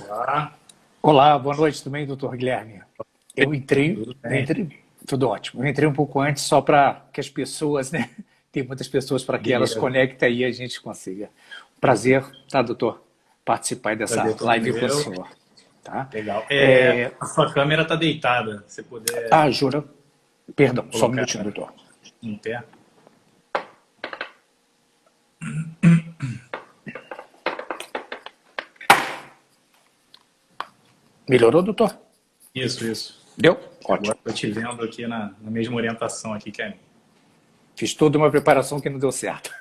Olá. Olá, boa noite também, doutor Guilherme. Eu tudo ótimo. Eu entrei um pouco antes só para que as pessoas, né? Tem muitas pessoas para que elas conectem e a gente consiga. Prazer, tá, doutor? Participar dessa live com o senhor. Tá? Legal. A sua câmera está deitada. Se puder. Ah, jura? Perdão, só um minutinho, doutor. Em pé. Melhorou, doutor? Isso. Deu? Ótimo. Ótimo. Agora estou te vendo aqui na mesma orientação aqui que a minha. Fiz toda uma preparação que não deu certo.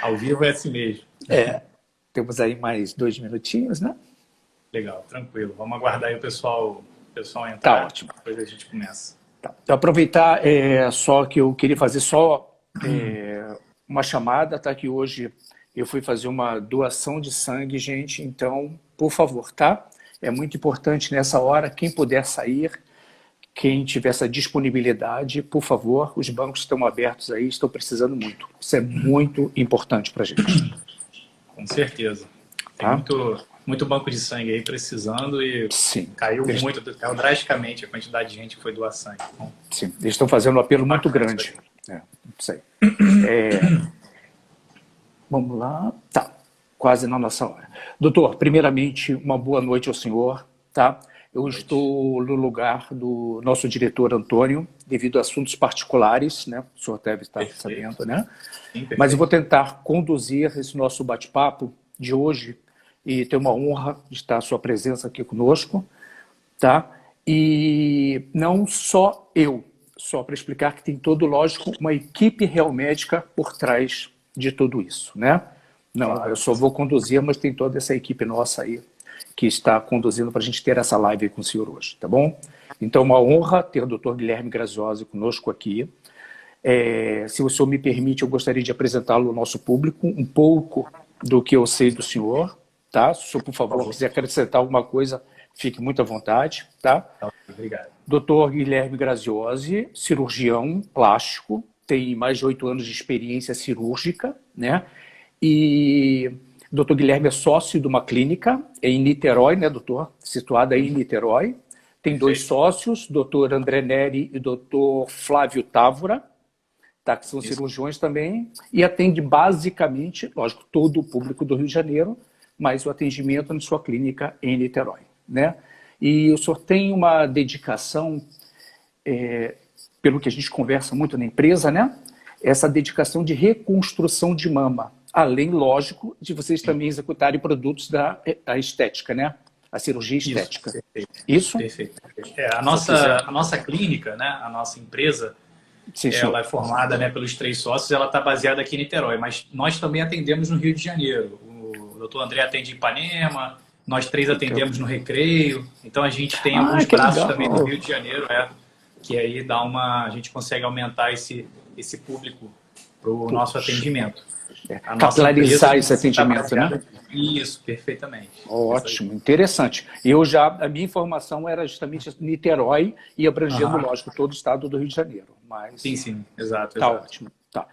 Ao vivo é assim mesmo. Temos aí mais 2 minutinhos, né? Legal, tranquilo. Vamos aguardar aí o pessoal entrar. Tá ótimo. Depois a gente começa. Tá. Então, aproveitar só que eu queria fazer uma chamada, tá? Que hoje eu fui fazer uma doação de sangue, gente. Então, por favor, tá? É muito importante nessa hora, quem puder sair, quem tiver essa disponibilidade, por favor, os bancos estão abertos aí, estão precisando muito. Isso é muito importante para a gente. Com certeza. Tem Tá? muito banco de sangue aí precisando e Sim. caiu drasticamente a quantidade de gente que foi doar sangue. Então, sim, eles estão fazendo um apelo muito grande. Isso aí. Vamos lá. Tá, quase na nossa hora. Doutor, primeiramente, uma boa noite ao senhor, tá? Eu estou no lugar do nosso diretor Antônio, devido a assuntos particulares, né? O senhor deve estar sabendo, né? Sim, mas eu vou tentar conduzir esse nosso bate-papo de hoje e ter uma honra de estar a sua presença aqui conosco, tá? E não só eu, só para explicar que tem todo, lógico, uma equipe realmédica por trás de tudo isso, né? Não, claro. Eu só vou conduzir, mas tem toda essa equipe nossa aí que está conduzindo para a gente ter essa live aí com o senhor hoje, tá bom? Então, uma honra ter o doutor Guilherme Graziosi conosco aqui. Se o senhor me permite, eu gostaria de apresentá-lo ao nosso público, um pouco do que eu sei do senhor, tá? Se o senhor, por favor, quiser acrescentar alguma coisa, fique muito à vontade, tá? Obrigado. Doutor Guilherme Graziosi, cirurgião plástico, tem mais de 8 anos de experiência cirúrgica, né? E doutor Guilherme é sócio de uma clínica em Niterói, né, doutor? Situada aí em Niterói. Tem 2 sócios, doutor André Neri e doutor Flávio Távora, tá, que são cirurgiões também, e atende basicamente, lógico, todo o público do Rio de Janeiro, mas o atendimento na sua clínica em Niterói, né? E o senhor tem uma dedicação, pelo que a gente conversa muito na empresa, né? Essa dedicação de reconstrução de mama, além, lógico, de vocês também executarem produtos da estética, né? A cirurgia estética. Isso? Perfeito. A nossa clínica, né? A nossa empresa, sim, ela é formada, né, pelos 3 sócios, ela está baseada aqui em Niterói, mas nós também atendemos no Rio de Janeiro. O doutor André atende em Ipanema, nós 3 atendemos no Recreio, então a gente tem alguns braços também no Rio de Janeiro, que aí a gente consegue aumentar esse público para o nosso atendimento. Capilarizar esse atendimento, né? Isso, perfeitamente. Ótimo, interessante. A minha informação era justamente Niterói e abrangendo, lógico, todo o estado do Rio de Janeiro. Mas... Sim, exato. Tá ótimo. Tá.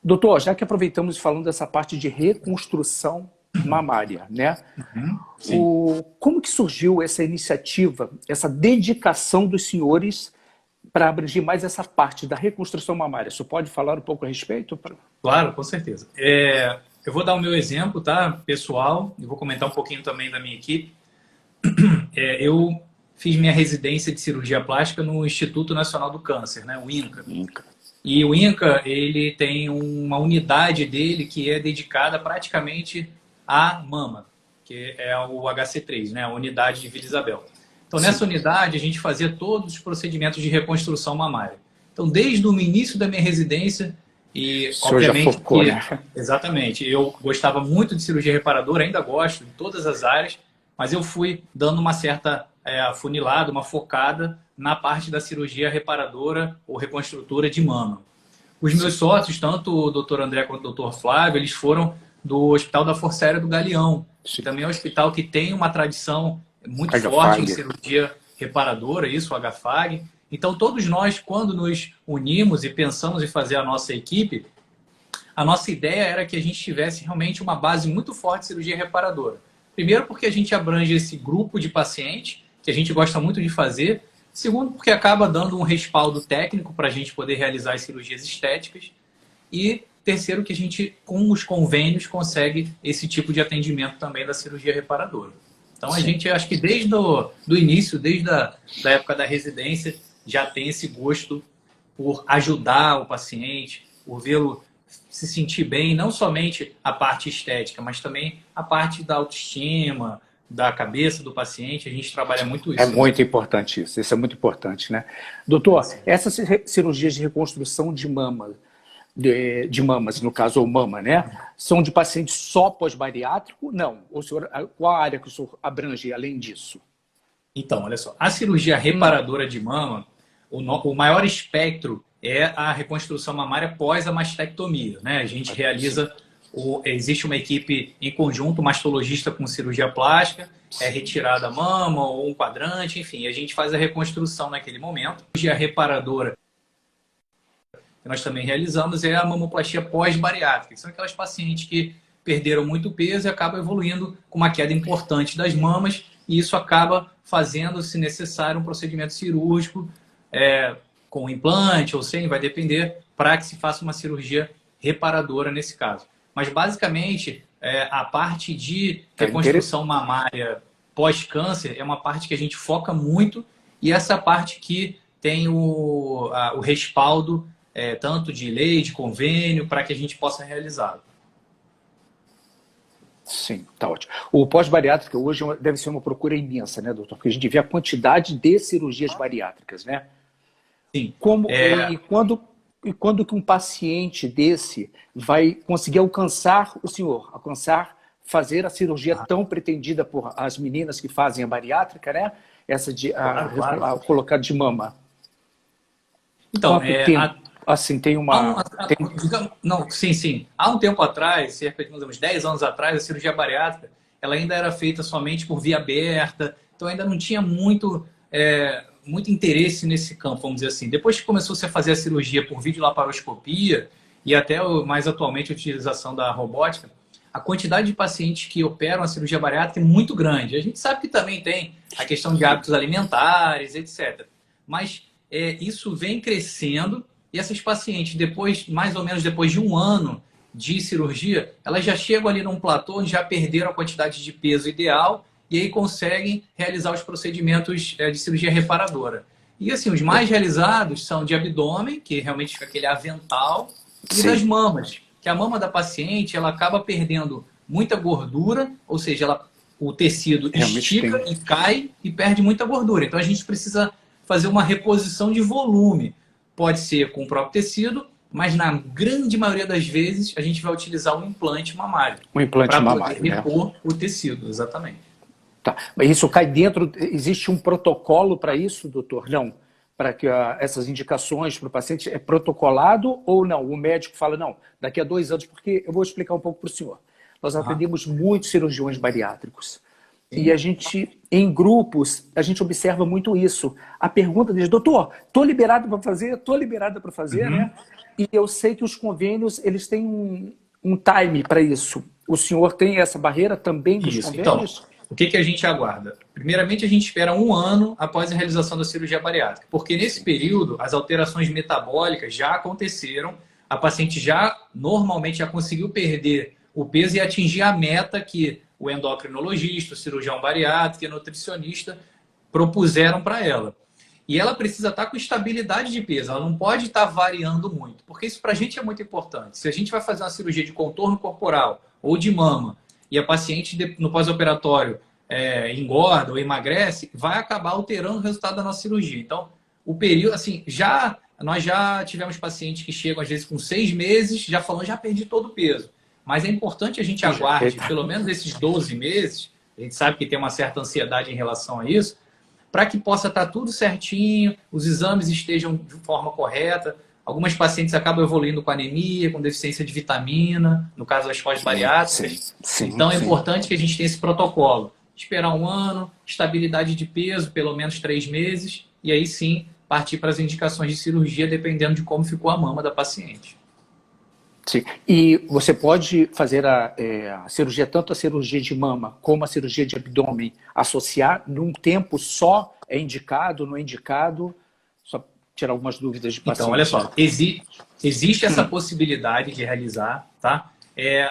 Doutor, já que aproveitamos falando dessa parte de reconstrução mamária, né? Como que surgiu essa iniciativa, essa dedicação dos senhores para abranger mais essa parte da reconstrução mamária? Você pode falar um pouco a respeito? Claro, com certeza. Eu vou dar o meu exemplo, tá, pessoal, e vou comentar um pouquinho também da minha equipe. Eu fiz minha residência de cirurgia plástica no Instituto Nacional do Câncer, né, o INCA. E o INCA, ele tem uma unidade dele que é dedicada praticamente à mama, que é o HC3, né, a unidade de Vila Isabel. Então, nessa unidade, a gente fazia todos os procedimentos de reconstrução mamária. Então, desde o início da minha residência, e obviamente, focou, né? Exatamente, eu gostava muito de cirurgia reparadora, ainda gosto, em todas as áreas, mas eu fui dando uma certa afunilada, uma focada na parte da cirurgia reparadora ou reconstrutora de mama. Os meus sócios, tanto o doutor André quanto o doutor Flávio, eles foram do Hospital da Força Aérea do Galeão, que também é um hospital que tem uma tradição muito forte em cirurgia reparadora, isso, o HFAG. Então, todos nós, quando nos unimos e pensamos em fazer a nossa equipe, a nossa ideia era que a gente tivesse realmente uma base muito forte de cirurgia reparadora. Primeiro, porque a gente abrange esse grupo de pacientes, que a gente gosta muito de fazer. Segundo, porque acaba dando um respaldo técnico para a gente poder realizar as cirurgias estéticas. E terceiro, que a gente, com os convênios, consegue esse tipo de atendimento também da cirurgia reparadora. Então, a gente, acho que desde do início, desde da época da residência, já tem esse gosto por ajudar o paciente, por vê-lo se sentir bem, não somente a parte estética, mas também a parte da autoestima, da cabeça do paciente. A gente trabalha muito isso. É muito importante isso. Isso é muito importante, né? Doutor, essas cirurgias de reconstrução de mama, de mamas, no caso, ou mama, né? São de pacientes só pós-bariátrico? Não. O senhor, qual a área que o senhor abrange além disso? Então, olha só. A cirurgia reparadora de mama, o maior espectro é a reconstrução mamária pós a mastectomia, né? A gente realiza, existe uma equipe em conjunto, mastologista com cirurgia plástica, é retirada a mama ou um quadrante, enfim, a gente faz a reconstrução naquele momento. A cirurgia reparadora que nós também realizamos é a mamoplastia pós-bariátrica, que são aquelas pacientes que perderam muito peso e acabam evoluindo com uma queda importante das mamas, e isso acaba fazendo, se necessário, um procedimento cirúrgico com implante ou sem, vai depender, para que se faça uma cirurgia reparadora nesse caso. Mas, basicamente, a parte de reconstrução mamária pós-câncer é uma parte que a gente foca muito, e essa parte que tem o respaldo tanto de lei, de convênio, para que a gente possa realizar. Sim, tá ótimo. O pós-bariátrica hoje deve ser uma procura imensa, né, doutor? Porque a gente vê a quantidade de cirurgias bariátricas, né? Sim. E quando que um paciente desse vai conseguir alcançar o senhor, fazer a cirurgia tão pretendida por as meninas que fazem a bariátrica, né? Essa de colocar de mama. Então, assim, tem uma... Sim. Há um tempo atrás, cerca de uns 10 anos atrás, a cirurgia bariátrica ela ainda era feita somente por via aberta, então ainda não tinha muito interesse nesse campo, vamos dizer assim. Depois que começou -se a fazer a cirurgia por videolaparoscopia e até mais atualmente a utilização da robótica, a quantidade de pacientes que operam a cirurgia bariátrica é muito grande. A gente sabe que também tem a questão de hábitos alimentares, etc. Mas isso vem crescendo. E essas pacientes, mais ou menos depois de um ano de cirurgia, elas já chegam ali num platô, onde já perderam a quantidade de peso ideal e aí conseguem realizar os procedimentos de cirurgia reparadora. E assim, os mais realizados são de abdômen, que realmente fica aquele avental, e das mamas, que a mama da paciente ela acaba perdendo muita gordura, ou seja, o tecido estica e cai e perde muita gordura. Então a gente precisa fazer uma reposição de volume. Pode ser com o próprio tecido, mas na grande maioria das vezes a gente vai utilizar um implante mamário. Um implante mamário, para poder repor o tecido, exatamente. Tá. Mas isso cai dentro... Existe um protocolo para isso, doutor? Não. Para que essas indicações para o paciente é protocolado ou não? O médico fala, não, daqui a 2 anos, porque eu vou explicar um pouco para o senhor. Nós atendemos muitos cirurgiões bariátricos. E a gente, em grupos, a gente observa muito isso. A pergunta diz, doutor, estou liberado para fazer? Estou liberada para fazer, né? E eu sei que os convênios, eles têm um time para isso. O senhor tem essa barreira também dos convênios? Então, o que a gente aguarda? Primeiramente, a gente espera 1 ano após a realização da cirurgia bariátrica, porque nesse período, as alterações metabólicas já aconteceram, a paciente normalmente já conseguiu perder o peso e atingir a meta que o endocrinologista, o cirurgião bariátrico e a nutricionista propuseram para ela. E ela precisa estar com estabilidade de peso, ela não pode estar variando muito, porque isso para a gente é muito importante. Se a gente vai fazer uma cirurgia de contorno corporal ou de mama e a paciente no pós-operatório engorda ou emagrece, vai acabar alterando o resultado da nossa cirurgia. Então, o período, assim, nós já tivemos pacientes que chegam às vezes com 6 meses, já falando, já perdi todo o peso. Mas é importante a gente aguarde pelo menos esses 12 meses, a gente sabe que tem uma certa ansiedade em relação a isso, para que possa estar tudo certinho, os exames estejam de forma correta. Algumas pacientes acabam evoluindo com anemia, com deficiência de vitamina, no caso das pós-bariátricas. Então é importante que a gente tenha esse protocolo. Esperar 1 ano, estabilidade de peso, pelo menos 3 meses, e aí sim partir para as indicações de cirurgia, dependendo de como ficou a mama da paciente. Sim. E você pode fazer a cirurgia, tanto a cirurgia de mama como a cirurgia de abdômen, associar num tempo só? É indicado, não é indicado? Só tirar algumas dúvidas de Então, olha pacientes. só, existe essa possibilidade de realizar, tá?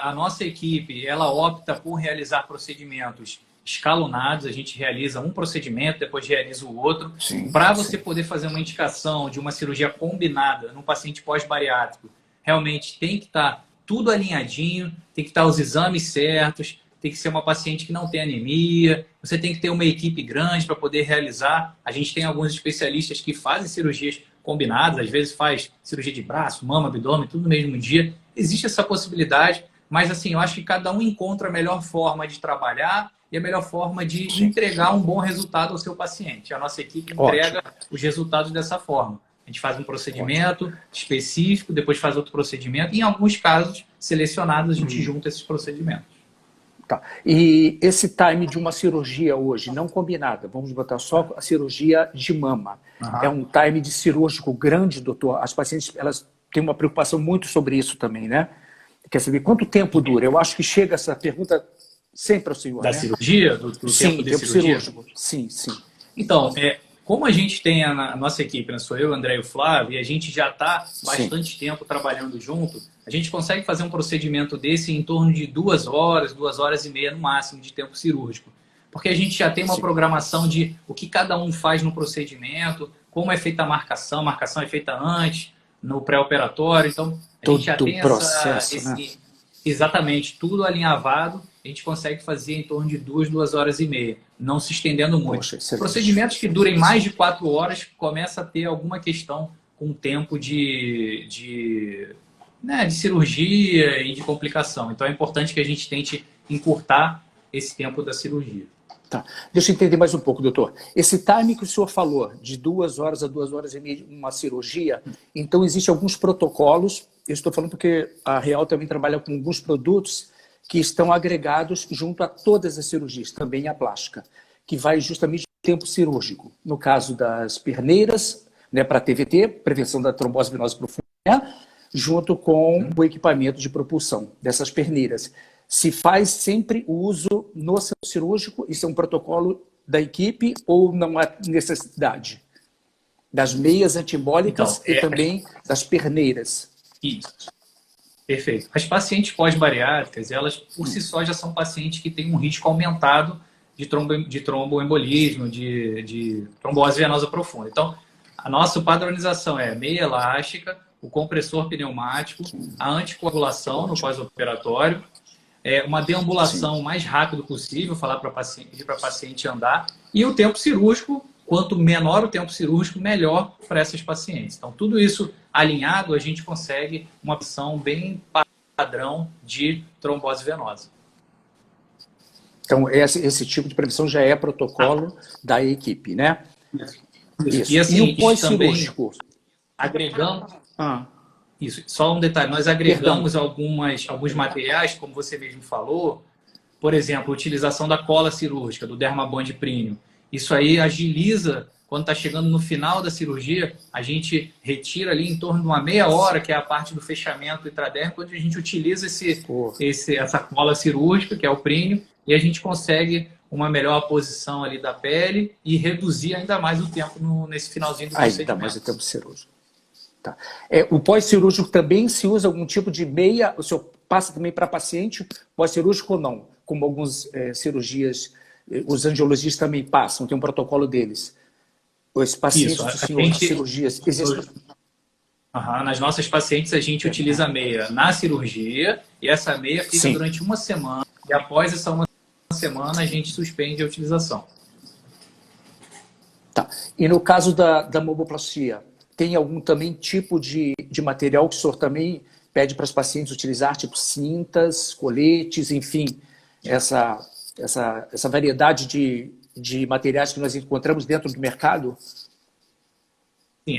A nossa equipe, ela opta por realizar procedimentos escalonados, a gente realiza um procedimento, depois realiza o outro, Sim, para você sim. poder fazer uma indicação de uma cirurgia combinada num paciente pós-bariátrico. Realmente tem que estar tudo alinhadinho, tem que estar os exames certos, tem que ser uma paciente que não tem anemia, você tem que ter uma equipe grande para poder realizar. A gente tem alguns especialistas que fazem cirurgias combinadas, às vezes faz cirurgia de braço, mama, abdômen, tudo no mesmo dia. Existe essa possibilidade, mas assim, eu acho que cada um encontra a melhor forma de trabalhar e a melhor forma de Sim. entregar um bom resultado ao seu paciente. A nossa equipe entrega os resultados dessa forma. A gente faz um procedimento específico, depois faz outro procedimento, e em alguns casos selecionados a gente junta esses procedimentos. Tá. E esse time de uma cirurgia hoje, não combinada, vamos botar só a cirurgia de mama, é um time de cirúrgico grande, doutor? As pacientes, elas têm uma preocupação muito sobre isso também, né? Quer saber quanto tempo dura? Eu acho que chega essa pergunta sempre ao senhor, Da né? cirurgia? Do Sim, tempo de tempo cirurgia? cirúrgico. Sim, sim. Então, como a gente tem a nossa equipe, né? Sou eu, o André e o Flávio, e a gente já está bastante tempo trabalhando junto, a gente consegue fazer um procedimento desse em torno de 2 horas e meia no máximo de tempo cirúrgico. Porque a gente já tem uma programação de o que cada um faz no procedimento, como é feita a marcação é feita antes, no pré-operatório. Então, a gente já tem processo, né? Exatamente, tudo alinhavado, a gente consegue fazer em torno de 2 horas e meia, não se estendendo muito. Poxa, Procedimentos que durem mais de 4 horas começa a ter alguma questão com o tempo de cirurgia e de complicação. Então é importante que a gente tente encurtar esse tempo da cirurgia. Tá. Deixa eu entender mais um pouco, doutor. Esse time que o senhor falou, de 2 horas a 2 horas e meia, uma cirurgia, então existem alguns protocolos. Eu estou falando porque a Real também trabalha com alguns produtos que estão agregados junto a todas as cirurgias, também a plástica, que vai justamente no tempo cirúrgico. No caso das perneiras, né, para TVT, prevenção da trombose venosa profunda, né, junto com o equipamento de propulsão dessas perneiras. Se faz sempre o uso no centro cirúrgico, isso é um protocolo da equipe ou não há necessidade? Das meias antiembólicas e também das perneiras. Isso. Perfeito. As pacientes pós-bariátricas, elas por si só já são pacientes que têm um risco aumentado de tromboembolismo, de trombose venosa profunda. Então, a nossa padronização é meia elástica, o compressor pneumático, a anticoagulação no pós-operatório, uma deambulação o mais rápido possível, falar para a paciente andar, e o tempo cirúrgico, quanto menor o tempo cirúrgico, melhor para essas pacientes. Então, tudo isso alinhado, a gente consegue uma opção bem padrão de trombose venosa. Então, esse tipo de prevenção já é protocolo da equipe, né? Isso. E assim, e o pós-cirúrgico? Agregamos... Isso, só um detalhe, nós agregamos alguns materiais, como você mesmo falou, por exemplo, a utilização da cola cirúrgica, do Dermabond Premium. Isso aí agiliza, quando está chegando no final da cirurgia, a gente retira ali em torno de uma meia hora, que é a parte do fechamento intradérmico, onde a gente utiliza essa cola cirúrgica, que é o Premium, e a gente consegue uma melhor posição ali da pele e reduzir ainda mais o tempo nesse finalzinho do procedimento. Ainda mais o tempo cirúrgico. Tá. O pós-cirúrgico também se usa algum tipo de meia? O senhor passa também para paciente pós-cirúrgico ou não? Como algumas cirurgias, os angiologistas também passam, tem um protocolo deles. Os pacientes do senhor, as cirurgias, existem... Nas nossas pacientes a gente utiliza a meia na cirurgia e essa meia fica durante uma semana e após essa uma semana a gente suspende a utilização. Tá. E no caso da mamoplastia, tem algum também tipo de material que o senhor também pede para os pacientes utilizar, tipo cintas, coletes, enfim, essa variedade de materiais que nós encontramos dentro do mercado? Sim,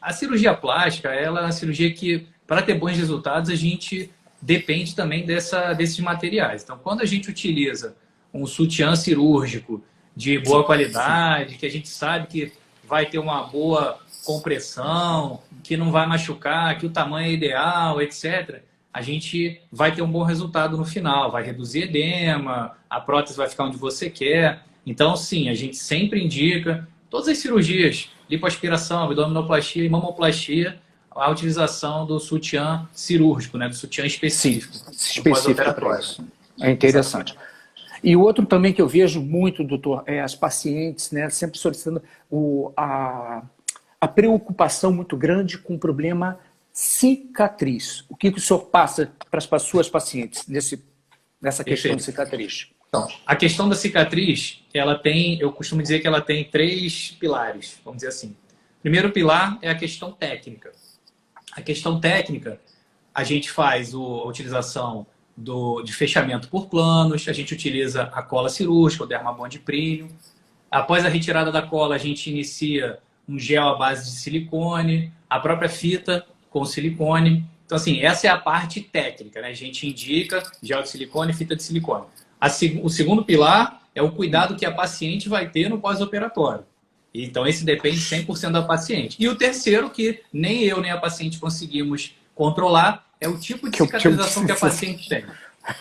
a cirurgia plástica, ela é uma cirurgia que, para ter bons resultados, a gente depende também desses materiais. Então, quando a gente utiliza um sutiã cirúrgico de boa qualidade, que a gente sabe que vai ter uma boa compressão, que não vai machucar, que o tamanho é ideal, etc., a gente vai ter um bom resultado no final, vai reduzir edema, a prótese vai ficar onde você quer. Então, sim, a gente sempre indica todas as cirurgias, lipoaspiração, abdominoplastia e mamoplastia, a utilização do sutiã cirúrgico, né, do sutiã específico. Sim, específico para isso. É interessante. E o outro também que eu vejo muito, doutor, é as pacientes, né, sempre solicitando a preocupação muito grande com o problema cicatriz. O que o senhor passa para as suas pacientes nessa questão de cicatriz? Então, a questão da cicatriz, eu costumo dizer que ela tem 3 pilares, vamos dizer assim. O primeiro pilar é a questão técnica. A questão técnica, a gente faz a utilização de fechamento por planos, a gente utiliza a cola cirúrgica, o Dermabond Premium. Após a retirada da cola, a gente inicia um gel à base de silicone, a própria fita com silicone. Então, assim, essa é a parte técnica, né? A gente indica gel de silicone e fita de silicone. O segundo pilar é o cuidado que a paciente vai ter no pós-operatório. Então, esse depende 100% da paciente. E o terceiro, que nem eu nem a paciente conseguimos controlar, é o tipo de cicatrização que a paciente tem.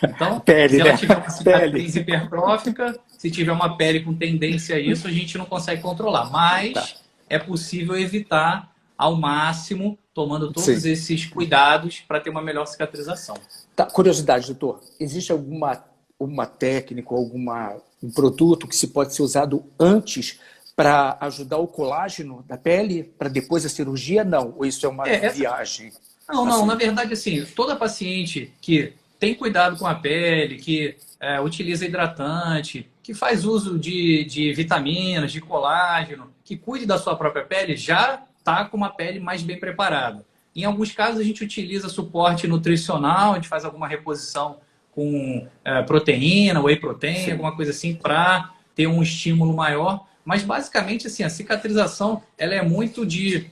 Então, pele, se ela né? tiver uma cicatriz hipertrófica, se tiver uma pele com tendência a isso, a gente não consegue controlar. Mas é possível evitar ao máximo, tomando todos esses cuidados para ter uma melhor cicatrização. Tá. Curiosidade, doutor. Existe alguma técnica, um produto que se pode ser usado antes para ajudar o colágeno da pele, para depois da cirurgia? Não. Ou isso é uma viagem? Não, assim. Na verdade, assim, toda paciente que tem cuidado com a pele, que utiliza hidratante, que faz uso de vitaminas, de colágeno, que cuide da sua própria pele, já está com uma pele mais bem preparada. Em alguns casos, a gente utiliza suporte nutricional, a gente faz alguma reposição com proteína, whey protein, alguma coisa assim, para ter um estímulo maior. Mas, basicamente, assim, a cicatrização ela é muito de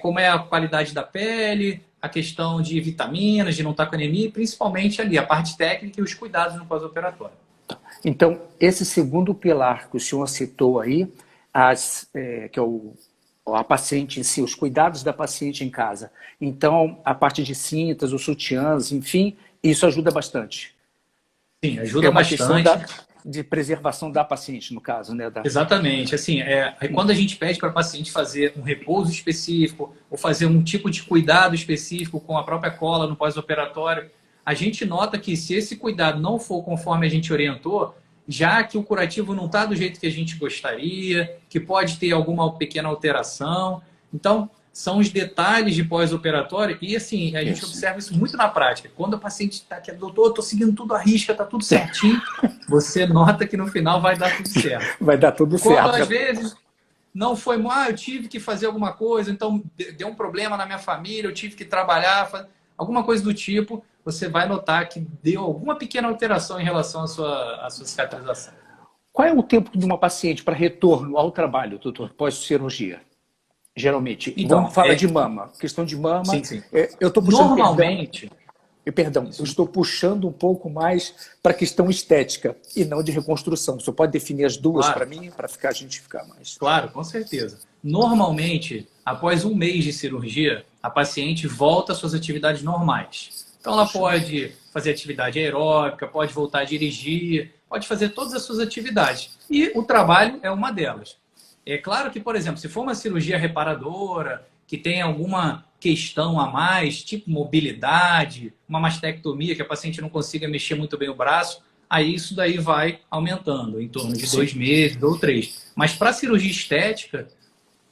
como é a qualidade da pele, a questão de vitaminas, de não estar com anemia, e principalmente ali, a parte técnica e os cuidados no pós-operatório. Então, esse segundo pilar que o senhor citou aí, que é a paciente em si, os cuidados da paciente em casa. Então, a parte de cintas, os sutiãs, enfim, isso ajuda bastante. Sim, ajuda bastante. De preservação da paciente, no caso, né? Exatamente. Assim, quando a gente pede para a paciente fazer um repouso específico ou fazer um tipo de cuidado específico com a própria cola no pós-operatório, a gente nota que se esse cuidado não for conforme a gente orientou, já que o curativo não está do jeito que a gente gostaria, que pode ter alguma pequena alteração. Então, são os detalhes de pós-operatório e, assim, a gente observa isso muito na prática. Quando a paciente está aqui, doutor, estou seguindo tudo à risca, está tudo certinho, você nota que no final vai dar tudo certo. Vai dar tudo certo. Às vezes, não foi, eu tive que fazer alguma coisa, então deu um problema na minha família, eu tive que trabalhar, alguma coisa do tipo, você vai notar que deu alguma pequena alteração em relação à sua cicatrização. Qual é o tempo de uma paciente para retorno ao trabalho, doutor, pós-cirurgia? Geralmente. Então, vamos falar de mama. Questão de mama. Sim. Eu estou puxando. Normalmente. Perdão, eu estou puxando um pouco mais para a questão estética e não de reconstrução. Você pode definir as duas para mim, para a gente ficar mais. Claro, com certeza. Normalmente, após um mês de cirurgia, a paciente volta às suas atividades normais. Então, ela pode fazer atividade aeróbica, pode voltar a dirigir, pode fazer todas as suas atividades. E o trabalho é uma delas. É claro que, por exemplo, se for uma cirurgia reparadora, que tem alguma questão a mais, tipo mobilidade, uma mastectomia, que a paciente não consiga mexer muito bem o braço, aí isso daí vai aumentando, em torno de 2 meses ou 3. Mas para cirurgia estética,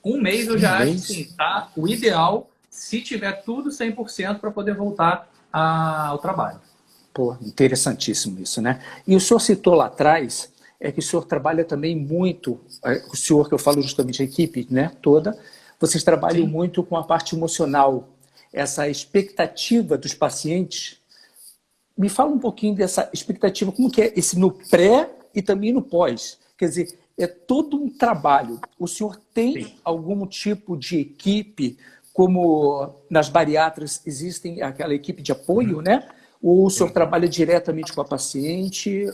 1 mês eu já acho que sim, tá o ideal, se tiver tudo 100% para poder voltar ao trabalho. Pô, interessantíssimo isso, né? E o senhor citou lá atrás que o senhor trabalha também muito, o senhor que eu falo justamente a equipe, né, toda, vocês trabalham muito com a parte emocional, essa expectativa dos pacientes. Me fala um pouquinho dessa expectativa, como que é esse no pré e também no pós. Quer dizer, é todo um trabalho. O senhor tem algum tipo de equipe, como nas bariátrias existem aquela equipe de apoio, né? Ou o senhor trabalha diretamente com a paciente?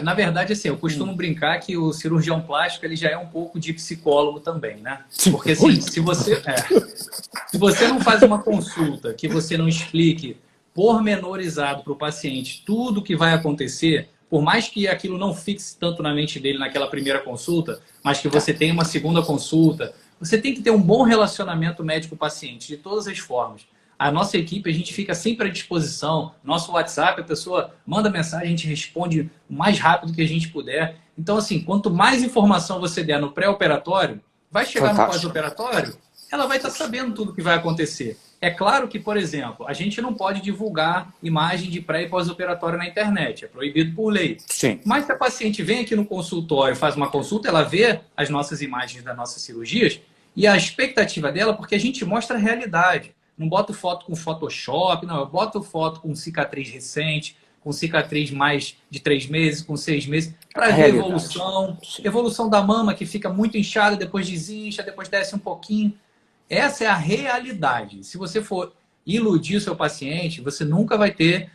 Na verdade, assim, eu costumo brincar que o cirurgião plástico ele já é um pouco de psicólogo também, né? Porque assim, se você não faz uma consulta, que você não explique pormenorizado para o paciente tudo que vai acontecer, por mais que aquilo não fixe tanto na mente dele naquela primeira consulta, mas que você tenha uma segunda consulta, você tem que ter um bom relacionamento médico-paciente, de todas as formas. A nossa equipe, a gente fica sempre à disposição. Nosso WhatsApp, a pessoa manda mensagem, a gente responde o mais rápido que a gente puder. Então, assim, quanto mais informação você der no pré-operatório, vai chegar no pós-operatório, ela vai estar sabendo tudo o que vai acontecer. É claro que, por exemplo, a gente não pode divulgar imagem de pré e pós-operatório na internet. É proibido por lei. Sim. Mas se a paciente vem aqui no consultório, faz uma consulta, ela vê as nossas imagens das nossas cirurgias e a expectativa dela, porque a gente mostra a realidade. Não boto foto com Photoshop, não. Eu boto foto com cicatriz recente, com cicatriz mais de 3 meses, com 6 meses, para ver evolução. Evolução da mama, que fica muito inchada, depois desincha, depois desce um pouquinho. Essa é a realidade. Se você for iludir o seu paciente, você nunca vai ter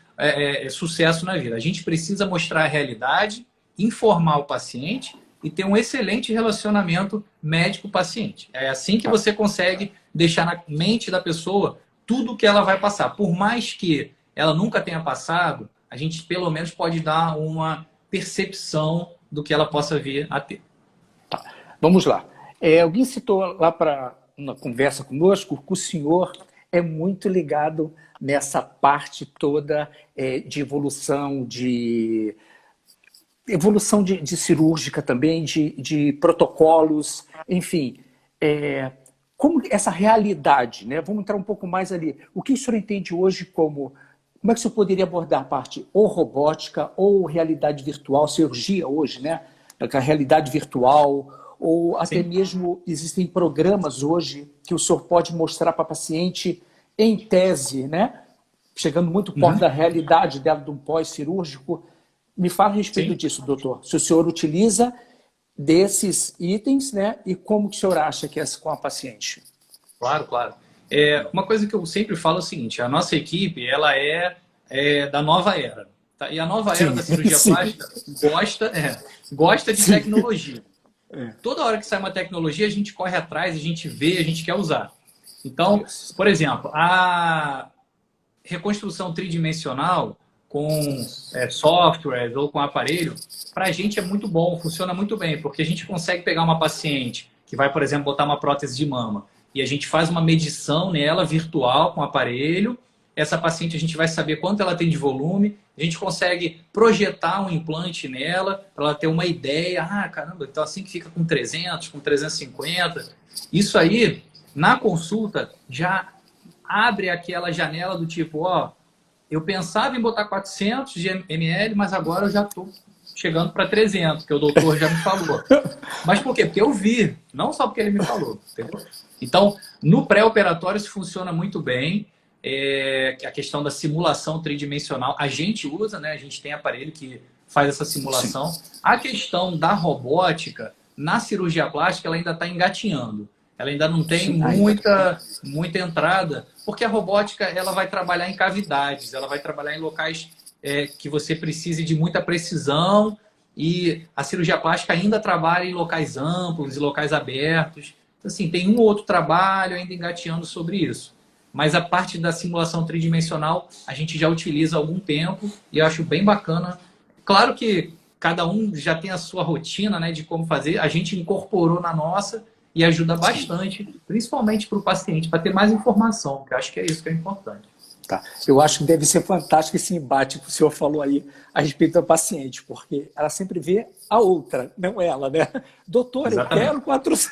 sucesso na vida. A gente precisa mostrar a realidade, informar o paciente e ter um excelente relacionamento médico-paciente. É assim que você consegue deixar na mente da pessoa tudo o que ela vai passar. Por mais que ela nunca tenha passado, a gente pelo menos pode dar uma percepção do que ela possa vir a ter. Tá. Vamos lá. Alguém citou lá para uma conversa conosco que o senhor é muito ligado nessa parte toda de evolução, de cirúrgica também, de protocolos, enfim. Como essa realidade, né? Vamos entrar um pouco mais ali. O que o senhor entende hoje como é que o senhor poderia abordar a parte ou robótica ou realidade virtual, cirurgia hoje, né? A realidade virtual, ou até mesmo existem programas hoje que o senhor pode mostrar para a paciente em tese, né? Chegando muito perto da realidade dela de um pós-cirúrgico. Me fala a respeito disso, doutor. Se o senhor utiliza desses itens, né? E como que o senhor acha que é com a paciente? Claro, claro. Uma coisa que eu sempre falo é o seguinte, a nossa equipe, ela é da nova era. Tá? E a nova era da cirurgia plástica gosta de tecnologia. Toda hora que sai uma tecnologia, a gente corre atrás, a gente vê, a gente quer usar. Então, por exemplo, a reconstrução tridimensional com software ou com aparelho, para a gente é muito bom, funciona muito bem, porque a gente consegue pegar uma paciente que vai, por exemplo, botar uma prótese de mama e a gente faz uma medição nela virtual com o aparelho. Essa paciente a gente vai saber quanto ela tem de volume, a gente consegue projetar um implante nela para ela ter uma ideia. Ah, caramba, então assim que fica com 300, com 350. Isso aí, na consulta, já abre aquela janela do tipo, ó, eu pensava em botar 400 de ml, mas agora eu já estou chegando para 300, que o doutor já me falou. Mas por quê? Porque eu vi, não só porque ele me falou. Entendeu? Então, no pré-operatório isso funciona muito bem. A questão da simulação tridimensional, a gente usa, né? A gente tem aparelho que faz essa simulação. Sim. A questão da robótica, na cirurgia plástica, ela ainda está engatinhando. Ela ainda não tem muita entrada, porque a robótica ela vai trabalhar em cavidades, ela vai trabalhar em locais que você precise de muita precisão, e a cirurgia plástica ainda trabalha em locais amplos e locais abertos. Então, assim, tem um ou outro trabalho ainda engateando sobre isso. Mas a parte da simulação tridimensional a gente já utiliza há algum tempo e eu acho bem bacana. Claro que cada um já tem a sua rotina, né, de como fazer. A gente incorporou na nossa e ajuda bastante, principalmente para o paciente, para ter mais informação, que eu acho que é isso que é importante. Tá. Eu acho que deve ser fantástico esse embate que o senhor falou aí a respeito da paciente, porque ela sempre vê a outra, não ela, né? Doutor, eu quero 400,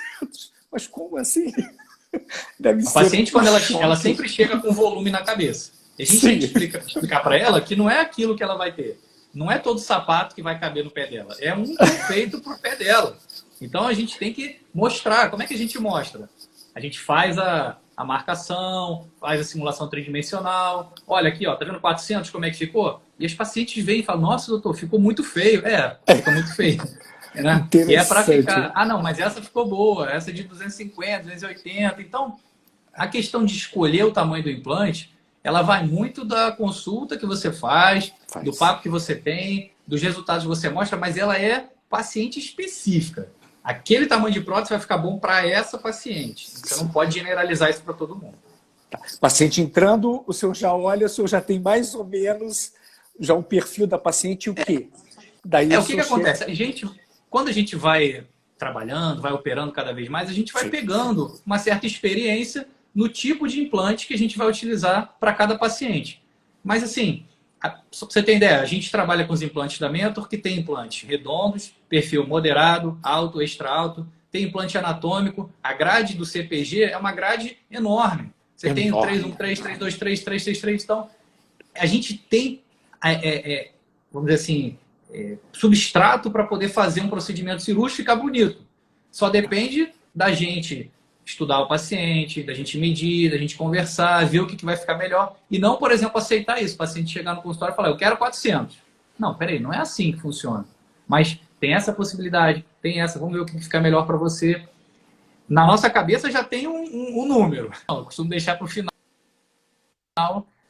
mas como assim? Deve ser. A paciente, quando ela sempre chega com volume na cabeça. E a gente tem que explicar para ela que não é aquilo que ela vai ter. Não é todo sapato que vai caber no pé dela. É um feito para o pé dela. Então a gente tem que mostrar. Como é que a gente mostra? A gente faz a marcação, faz a simulação tridimensional. Olha aqui, ó, tá vendo 400 como é que ficou? E as pacientes vêm e falam, nossa, doutor, ficou muito feio. Fica muito feio. Né? E é para ficar, não, mas essa ficou boa, essa é de 250, 280. Então, a questão de escolher o tamanho do implante, ela vai muito da consulta que você faz, do papo que você tem, dos resultados que você mostra, mas ela é paciente específica. Aquele tamanho de prótese vai ficar bom para essa paciente. Você não pode generalizar isso para todo mundo. Paciente entrando, o senhor já olha, o senhor já tem mais ou menos já o perfil da paciente e o quê? Daí O que acontece? Quando a gente vai trabalhando, vai operando cada vez mais, a gente vai pegando uma certa experiência no tipo de implante que a gente vai utilizar para cada paciente. Mas assim, só para você ter ideia, a gente trabalha com os implantes da Mentor, que tem implantes redondos, perfil moderado, alto, extra alto, tem implante anatômico. A grade do CPG é uma grade enorme. Você tem o 313, 323, 363. Então, a gente tem, vamos dizer assim, substrato para poder fazer um procedimento cirúrgico ficar bonito. Só depende da gente estudar o paciente, da gente medir, da gente conversar, ver o que vai ficar melhor. E não, por exemplo, aceitar isso. O paciente chegar no consultório e falar, eu quero 400. Não, peraí, não é assim que funciona. Mas tem essa possibilidade, tem essa. Vamos ver o que fica melhor para você. Na nossa cabeça já tem um número. Eu costumo deixar para o final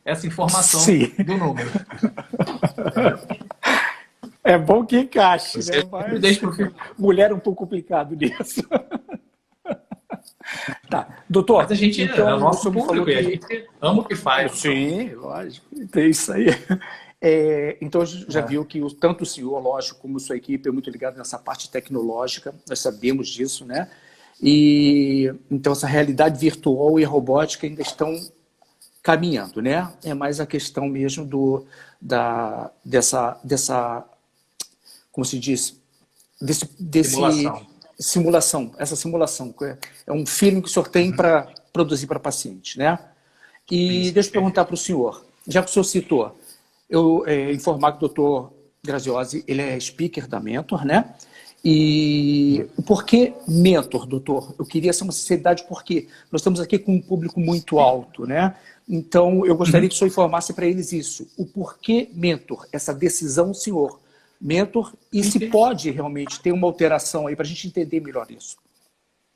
essa informação do número. É bom que encaixe, né? Mas... Deixa pro final. Mulher é um pouco complicado nisso. Tá, doutor. Mas a gente então, é o nosso público e a gente ama o que faz. Sim, lógico. É isso aí. Então, já viu que tanto o senhor, lógico, como sua equipe é muito ligado nessa parte tecnológica, nós sabemos disso, né? E então essa realidade virtual e a robótica ainda estão caminhando, né? É mais a questão mesmo dessa como se diz, simulação. Essa simulação é um feeling que o senhor tem para produzir para paciente, né? E deixa eu perguntar para o senhor, já que o senhor citou, eu informar que o doutor Graziosi, ele é speaker da Mentor, né? E por que Mentor, doutor? Eu queria ser uma sinceridade porque nós estamos aqui com um público muito alto, né? Então, eu gostaria que o senhor informasse para eles isso. O porquê Mentor, essa decisão, senhor, Mentor, e se pode realmente ter uma alteração aí para a gente entender melhor isso.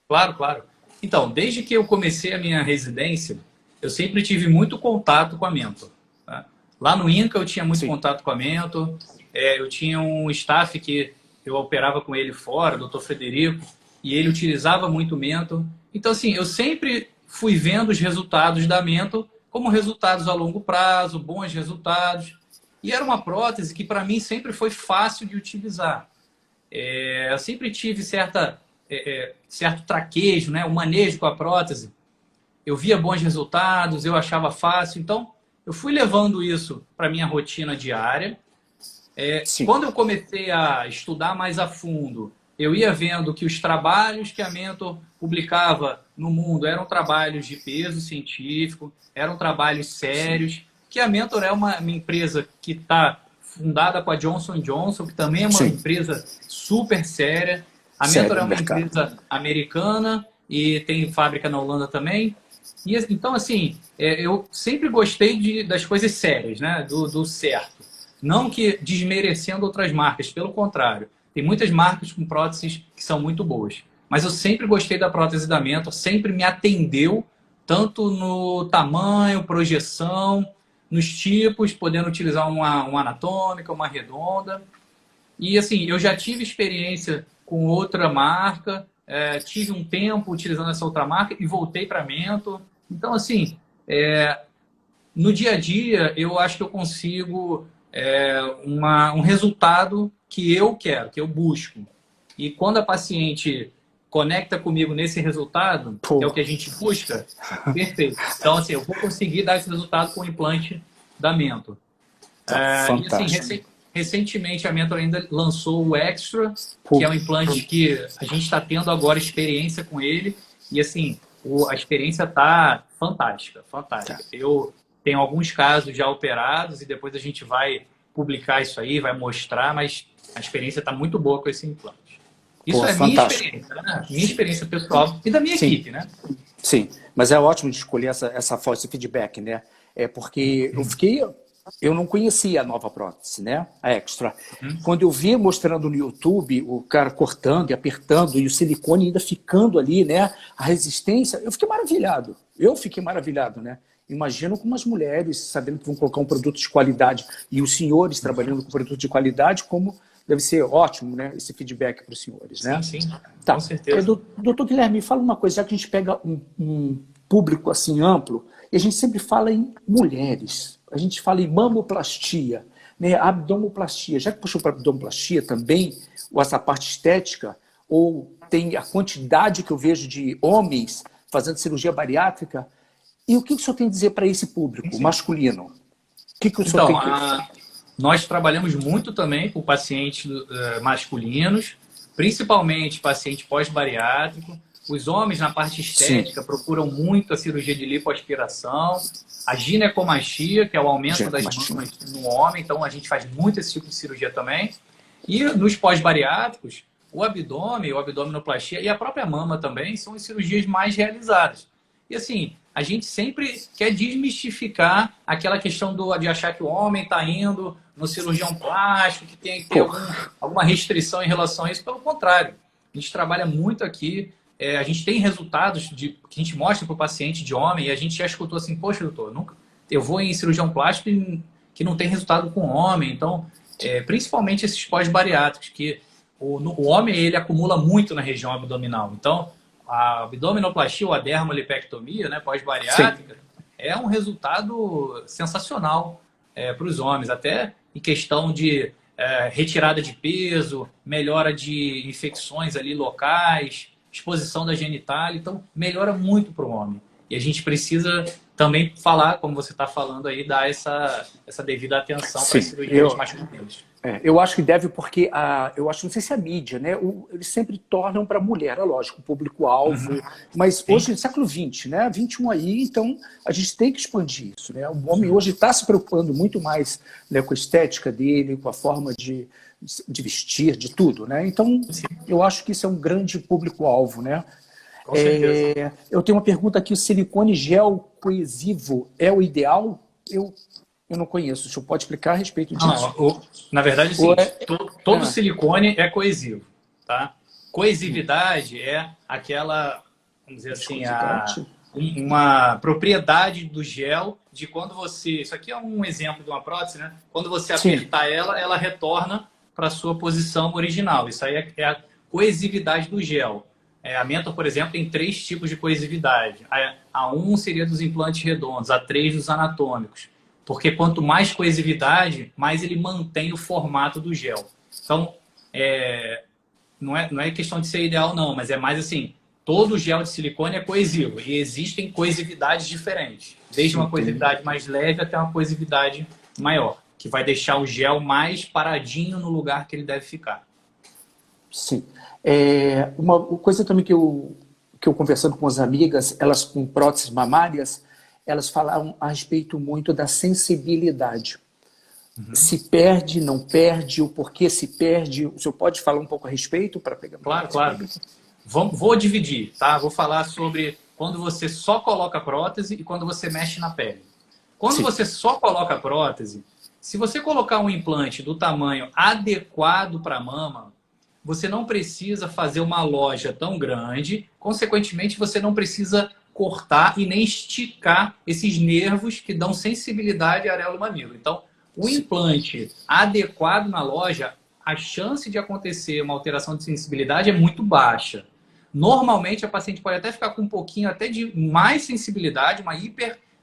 Claro, claro. Então, desde que eu comecei a minha residência, eu sempre tive muito contato com a Mentor. Tá? Lá no INCA eu tinha muito contato com a Mentor, eu tinha um staff que eu operava com ele fora, o doutor Frederico, e ele utilizava muito o Mentor. Então, assim, eu sempre fui vendo os resultados da Mentor como resultados a longo prazo, bons resultados. E era uma prótese que, para mim, sempre foi fácil de utilizar. Eu sempre tive certo traquejo, né? O manejo com a prótese. Eu via bons resultados, eu achava fácil. Então, eu fui levando isso para a minha rotina diária. Quando eu comecei a estudar mais a fundo, eu ia vendo que os trabalhos que a Mentor publicava no mundo eram trabalhos de peso científico, eram trabalhos sérios, que a Mentor é uma empresa que está fundada com a Johnson & Johnson, que também é uma empresa super séria. A Mentor é uma empresa americana e tem fábrica na Holanda também. E, então, assim, eu sempre gostei das coisas sérias, né? do certo. Não que desmerecendo outras marcas, pelo contrário. Tem muitas marcas com próteses que são muito boas. Mas eu sempre gostei da prótese da Mentor, sempre me atendeu, tanto no tamanho, projeção, nos tipos, podendo utilizar uma anatômica, uma redonda. E assim, eu já tive experiência com outra marca, tive um tempo utilizando essa outra marca e voltei para a Mentor. Então, assim, no dia a dia, eu acho que eu consigo um resultado que eu quero, que eu busco. E quando a paciente conecta comigo nesse resultado, que é o que a gente busca, perfeito. Então, assim, eu vou conseguir dar esse resultado com o implante da Mentor. E, assim, recentemente, a Mentor ainda lançou o Extra, que é um implante que a gente está tendo agora experiência com ele. E, assim, a experiência está fantástica, fantástica. Eu tenho alguns casos já operados e depois a gente vai publicar isso aí, vai mostrar, mas a experiência está muito boa com esse implante. Isso é minha experiência, né? Minha experiência pessoal e da minha equipe, né? Sim, mas é ótimo de escolher esse feedback, né? Porque eu não conhecia a nova prótese, né? A Extra. Quando eu vi mostrando no YouTube, o cara cortando e apertando e o silicone ainda ficando ali, né? A resistência, eu fiquei maravilhado. Né? Imagino como as mulheres, sabendo que vão colocar um produto de qualidade e os senhores trabalhando com produto de qualidade, como deve ser ótimo, né? Esse feedback para os senhores, né? Sim, tá. Com certeza. Doutor Guilherme, fala uma coisa, já que a gente pega público assim amplo, e a gente sempre fala em mulheres, a gente fala em mamoplastia, né, abdomoplastia. Já que puxou para abdomoplastia também, ou essa parte estética, ou tem a quantidade que eu vejo de homens fazendo cirurgia bariátrica, e o que o senhor tem a dizer para esse público Sim. masculino? O que o senhor tem que... Nós trabalhamos muito também com pacientes masculinos, principalmente paciente pós-bariátrico. Os homens, na parte estética, procuram muito a cirurgia de lipoaspiração, a ginecomastia, que é o aumento das mamas no homem, então a gente faz muito esse tipo de cirurgia também. E nos pós-bariátricos, o abdômen, a abdominoplastia e a própria mama também são as cirurgias mais realizadas. E assim, a gente sempre quer desmistificar aquela questão de achar que o homem está indo no cirurgião plástico, que tem que ter alguma restrição em relação a isso. Pelo contrário, a gente trabalha muito aqui, a gente tem resultados que a gente mostra para o paciente de homem, e a gente já escutou assim, poxa, doutor, eu vou em cirurgião plástico que não tem resultado com homem. Então, principalmente esses pós-bariátricos, que o homem ele acumula muito na região abdominal. Então, a abdominoplastia ou a dermolipectomia, né, pós-bariátrica, é um resultado sensacional para os homens, até em questão de retirada de peso, melhora de infecções ali locais, exposição da genitália, então melhora muito para o homem. E a gente precisa também falar, como você está falando aí, dar essa devida atenção para as cirurgias masculinas. Eu acho que deve porque, eu acho, não sei se a mídia, né? Eles sempre tornam para a mulher, é lógico, o público-alvo, mas hoje, no século XX, né? 21 aí, então a gente tem que expandir isso, né? O homem hoje está se preocupando muito mais, né, com a estética dele, com a forma de vestir, de tudo, né? Então, eu acho que isso é um grande público-alvo, né? Com certeza. Eu tenho uma pergunta aqui, o silicone gel coesivo é o ideal? Eu não conheço. O senhor pode explicar a respeito disso? Na verdade, sim. Todo silicone é coesivo. Tá? Coesividade é aquela, vamos dizer assim, uma propriedade do gel de quando você... Isso aqui é um exemplo de uma prótese, né? Quando você apertar ela retorna para a sua posição original. Isso aí é a coesividade do gel. A Mentor, por exemplo, tem 3 tipos de coesividade. A 1 seria dos implantes redondos, a 3 dos anatômicos. Porque quanto mais coesividade, mais ele mantém o formato do gel. Então, não é questão de ser ideal, não, mas é mais assim, todo gel de silicone é coesivo e existem coesividades diferentes. Desde uma coesividade mais leve até uma coesividade maior, que vai deixar o gel mais paradinho no lugar que ele deve ficar. Sim. Uma coisa também que eu conversando com as amigas, elas com próteses mamárias, elas falaram a respeito muito da sensibilidade. Se perde, não perde, o porquê se perde. O senhor pode falar um pouco a respeito para pegar? Claro. Vou dividir, tá? Vou falar sobre quando você só coloca a prótese e quando você mexe na pele. Quando você só coloca a prótese, se você colocar um implante do tamanho adequado para a mama, você não precisa fazer uma loja tão grande, consequentemente você não precisa cortar e nem esticar esses nervos que dão sensibilidade à areola do mamilo. Então, o implante adequado na loja, a chance de acontecer uma alteração de sensibilidade é muito baixa. Normalmente, a paciente pode até ficar com um pouquinho até de mais sensibilidade,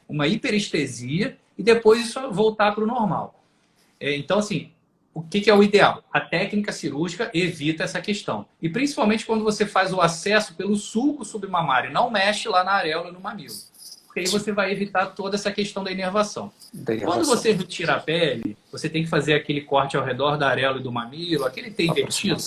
uma hiperestesia, e depois isso voltar para o normal. Então, assim, o que é o ideal? A técnica cirúrgica evita essa questão. E principalmente quando você faz o acesso pelo sulco submamário, não mexe lá na areola no mamilo. Porque aí você vai evitar toda essa questão da inervação. Quando você retira a pele, você tem que fazer aquele corte ao redor da areola e do mamilo, aquele T invertido.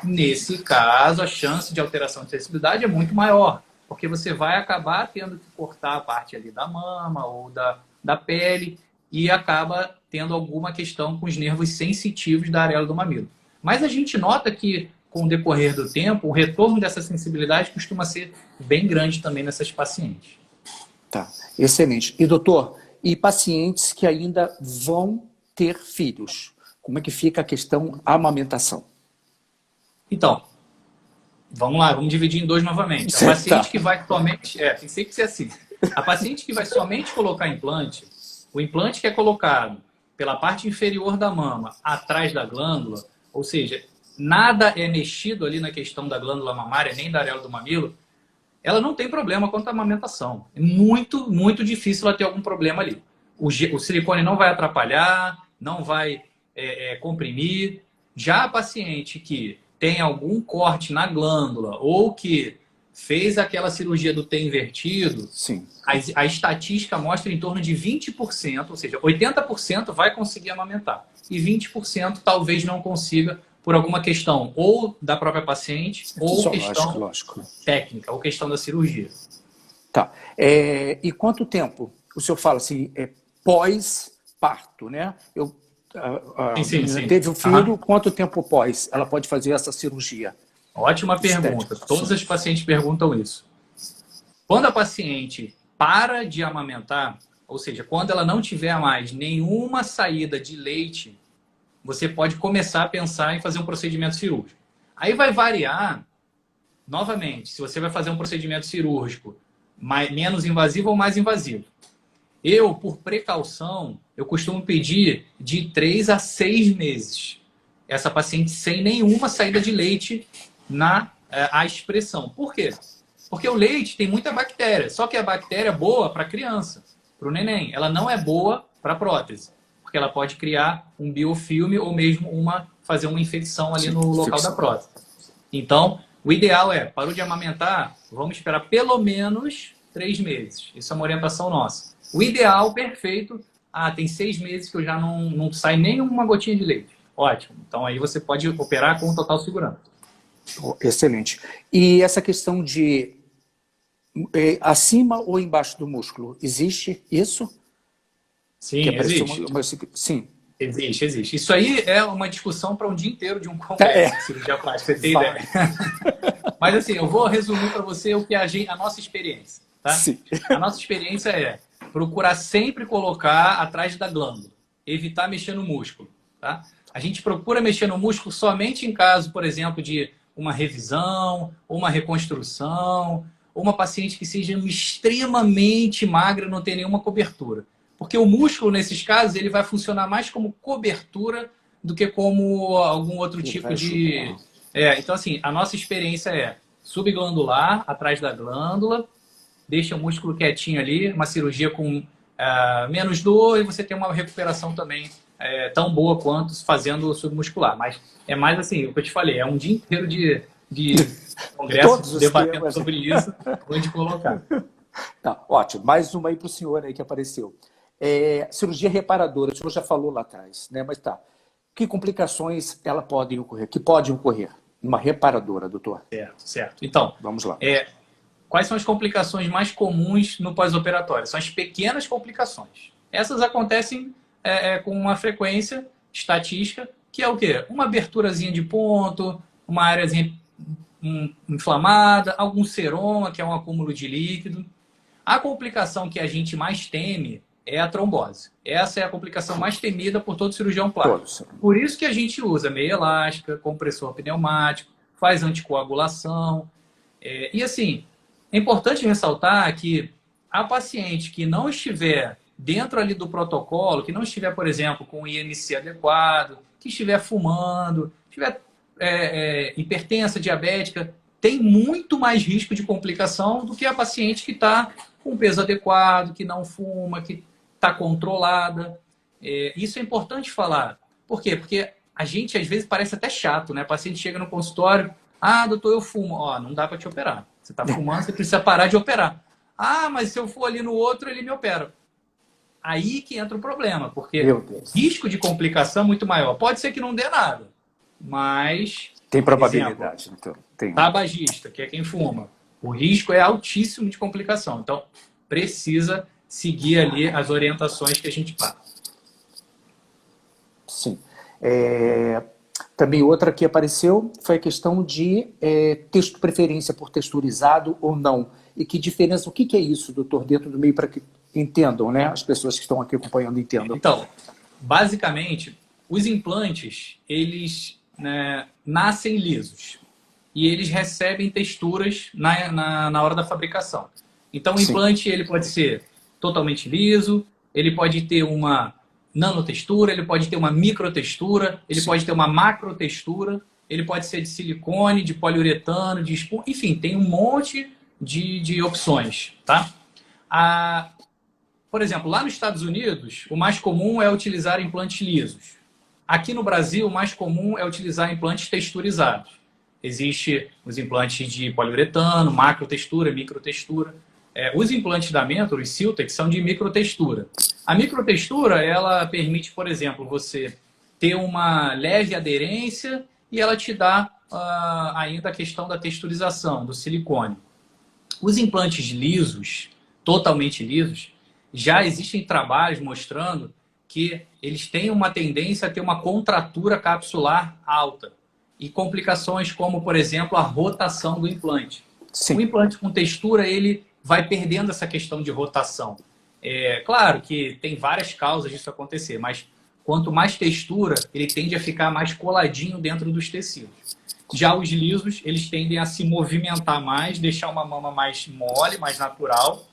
Nesse caso, a chance de alteração de sensibilidade é muito maior. Porque você vai acabar tendo que cortar a parte ali da mama ou da pele e acaba tendo alguma questão com os nervos sensitivos da areola do mamilo. Mas a gente nota que, com o decorrer do tempo, o retorno dessa sensibilidade costuma ser bem grande também nessas pacientes. Tá, excelente. E, doutor, e pacientes que ainda vão ter filhos? Como é que fica a questão amamentação? Então, vamos lá, vamos dividir em 2 novamente. A paciente que vai somente... tem que ser assim. A paciente que vai somente colocar implante, o implante que é colocado pela parte inferior da mama, atrás da glândula, ou seja, nada é mexido ali na questão da glândula mamária, nem da areola do mamilo, ela não tem problema quanto à amamentação. É muito, muito difícil ela ter algum problema ali. O silicone não vai atrapalhar, não vai comprimir. Já a paciente que tem algum corte na glândula ou que fez aquela cirurgia do T invertido, Sim. a estatística mostra em torno de 20%, ou seja, 80% vai conseguir amamentar. E 20% talvez não consiga por alguma questão ou da própria paciente ou questão lógico. técnica, ou questão da cirurgia. Tá. E quanto tempo? O senhor fala assim, pós-parto, né? Sim. Teve um filho, quanto tempo pós ela pode fazer essa cirurgia? Ótima pergunta. Todas as pacientes perguntam isso. Quando a paciente para de amamentar, ou seja, quando ela não tiver mais nenhuma saída de leite, você pode começar a pensar em fazer um procedimento cirúrgico. Aí vai variar, novamente, se você vai fazer um procedimento cirúrgico menos invasivo ou mais invasivo. Eu, por precaução, eu costumo pedir de 3 a 6 meses. Essa paciente sem nenhuma saída de leite a expressão. Por quê? Porque o leite tem muita bactéria. Só que a bactéria é boa para a criança, para o neném. Ela não é boa para a prótese. Porque ela pode criar um biofilme ou mesmo fazer uma infecção ali no local da prótese. Então, o ideal parou de amamentar, vamos esperar pelo menos 3 meses. Isso é uma orientação nossa. O ideal, perfeito, tem 6 meses que eu já não sai nenhuma gotinha de leite. Ótimo. Então, aí você pode operar com total segurança. Excelente. E essa questão de acima ou embaixo do músculo, existe isso? Sim, existe. Sim. Existe. Isso aí é uma discussão para um dia inteiro de um congresso de cirurgia plástica, você tem ideia. Mas assim, eu vou resumir para você o que a nossa experiência. Tá? Sim. A nossa experiência é procurar sempre colocar atrás da glândula, evitar mexer no músculo. Tá? A gente procura mexer no músculo somente em caso, por exemplo, de uma revisão, ou uma reconstrução, ou uma paciente que seja extremamente magra, não tem nenhuma cobertura. Porque o músculo, nesses casos, ele vai funcionar mais como cobertura do que como algum outro tipo de... Então, assim, a nossa experiência é subglandular, atrás da glândula, deixa o músculo quietinho ali, uma cirurgia com menos dor e você tem uma recuperação também tão boa quanto fazendo o submuscular. Mas é mais assim, o que eu te falei, é um dia inteiro de congresso debatendo sobre isso, onde colocar. Tá, ótimo. Mais uma aí para o senhor aí que apareceu. Cirurgia reparadora, o senhor já falou lá atrás, né? Mas tá. Que complicações ela podem ocorrer? Que podem ocorrer numa reparadora, doutor? Certo. Então, vamos lá. Quais são as complicações mais comuns no pós-operatório? São as pequenas complicações. Essas acontecem com uma frequência estatística, que é o quê? Uma aberturazinha de ponto, uma áreazinha inflamada, algum seroma, que é um acúmulo de líquido. A complicação que a gente mais teme é a trombose. Essa é a complicação mais temida por todo cirurgião plástico. Por isso que a gente usa meia elástica, compressor pneumático, faz anticoagulação. E assim, é importante ressaltar que a paciente que não estiver dentro ali do protocolo, que não estiver, por exemplo, com o IMC adequado, que estiver fumando, estiver hipertensa, diabética, tem muito mais risco de complicação do que a paciente que está com peso adequado, que não fuma, que está controlada. Isso é importante falar. Por quê? Porque a gente, às vezes, parece até chato, né? A paciente chega no consultório, doutor, eu fumo. Não dá para te operar. Você está fumando, você precisa parar de operar. Mas se eu for ali no outro, ele me opera. Aí que entra o problema, porque o risco de complicação é muito maior. Pode ser que não dê nada, mas... Tem probabilidade, então. Tabagista, que é quem fuma. O risco é altíssimo de complicação. Então, precisa seguir ali as orientações que a gente passa. Sim. Também outra que apareceu foi a questão de preferência por texturizado ou não. E que diferença, o que é isso, doutor, dentro do meio, para que entendam, né? As pessoas que estão aqui acompanhando entendam. Então, basicamente, os implantes, eles nascem lisos. E eles recebem texturas na hora da fabricação. Então, o implante ele pode ser totalmente liso, ele pode ter uma nanotextura, ele pode ter uma microtextura, ele pode ter uma macrotextura, ele pode ser de silicone, de poliuretano, de espuma, enfim, tem um monte de opções, tá? Por exemplo, lá nos Estados Unidos, o mais comum é utilizar implantes lisos. Aqui no Brasil, o mais comum é utilizar implantes texturizados. Existem os implantes de poliuretano, macrotextura, microtextura. Os implantes da Mentor, os Siltec, são de microtextura. A microtextura, ela permite, por exemplo, você ter uma leve aderência e ela te dá ainda a questão da texturização, do silicone. Os implantes lisos, totalmente lisos, já existem trabalhos mostrando que eles têm uma tendência a ter uma contratura capsular alta e complicações como, por exemplo, a rotação do implante. Sim. O implante com textura, ele vai perdendo essa questão de rotação. Claro que tem várias causas disso acontecer, mas quanto mais textura, ele tende a ficar mais coladinho dentro dos tecidos. Já os lisos, eles tendem a se movimentar mais, deixar uma mama mais mole, mais natural.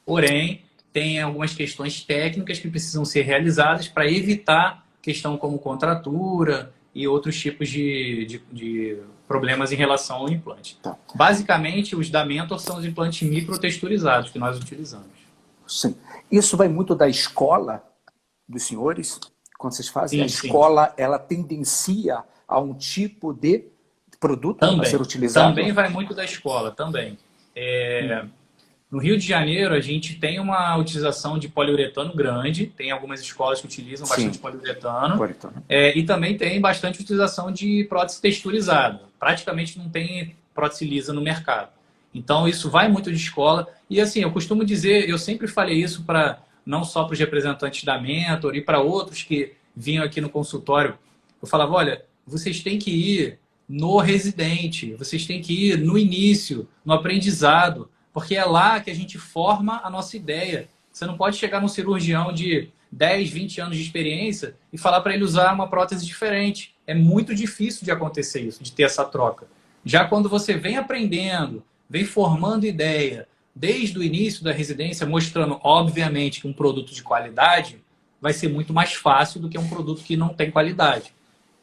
Porém, tem algumas questões técnicas que precisam ser realizadas para evitar questão como contratura e outros tipos de problemas em relação ao implante. Tá. Basicamente, os da Mentor são os implantes microtexturizados que nós utilizamos. Sim. Isso vai muito da escola dos senhores? Quando vocês fazem, Sim, a escola, ela tendencia a um tipo de produto a ser utilizado? Também vai muito da escola, também. No Rio de Janeiro, a gente tem uma utilização de poliuretano grande, tem algumas escolas que utilizam bastante poliuretano, e também tem bastante utilização de prótese texturizada. Praticamente não tem prótese lisa no mercado. Então, isso vai muito de escola. E assim, eu costumo dizer, eu sempre falei isso não só para os representantes da Mentor e para outros que vinham aqui no consultório. Eu falava, olha, vocês têm que ir no residente, vocês têm que ir no início, no aprendizado, porque é lá que a gente forma a nossa ideia. Você não pode chegar num cirurgião de 10, 20 anos de experiência e falar para ele usar uma prótese diferente. É muito difícil de acontecer isso, de ter essa troca. Já quando você vem aprendendo, vem formando ideia, desde o início da residência, mostrando, obviamente, que um produto de qualidade vai ser muito mais fácil do que um produto que não tem qualidade.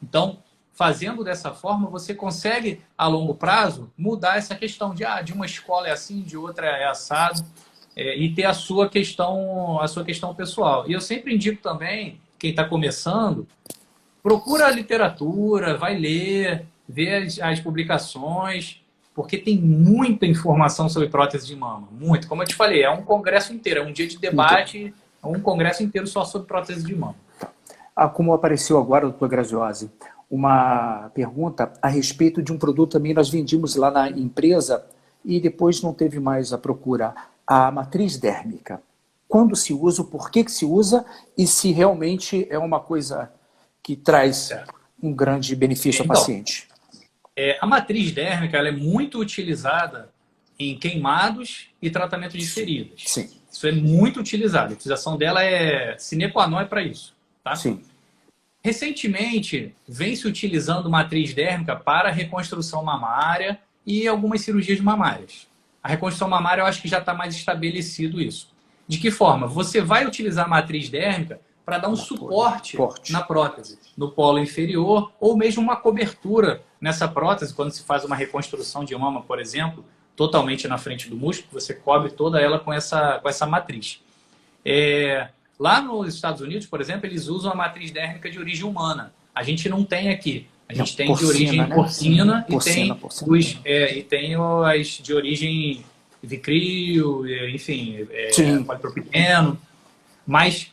Então, fazendo dessa forma, você consegue, a longo prazo, mudar essa questão de uma escola é assim, de outra é assado, e ter a sua questão pessoal. E eu sempre indico também, quem está começando, procura a literatura, vai ler, vê as publicações, porque tem muita informação sobre prótese de mama. Muito. Como eu te falei, é um congresso inteiro, é um dia de debate, é um congresso inteiro só sobre prótese de mama. Como apareceu agora, doutor Graziosi, uma pergunta a respeito de um produto também nós vendimos lá na empresa e depois não teve mais a procura. A matriz dérmica. Quando se usa, por que se usa e se realmente é uma coisa que traz um grande benefício ao paciente? A matriz dérmica ela é muito utilizada em queimados e tratamento de feridas. Sim. Isso é muito utilizado. A utilização dela é sine qua non para isso. Tá? Sim. Recentemente, vem se utilizando matriz dérmica para reconstrução mamária e algumas cirurgias mamárias. A reconstrução mamária, eu acho que já está mais estabelecido isso. De que forma? Você vai utilizar a matriz dérmica para dar um suporte na prótese, no polo inferior, ou mesmo uma cobertura nessa prótese, quando se faz uma reconstrução de mama, por exemplo, totalmente na frente do músculo, você cobre toda ela com essa matriz. Lá nos Estados Unidos, por exemplo, eles usam a matriz dérmica de origem humana. A gente não tem aqui. A gente tem porcina, de origem porcina, e tem as de origem vicrio, enfim, polipropileno. Mas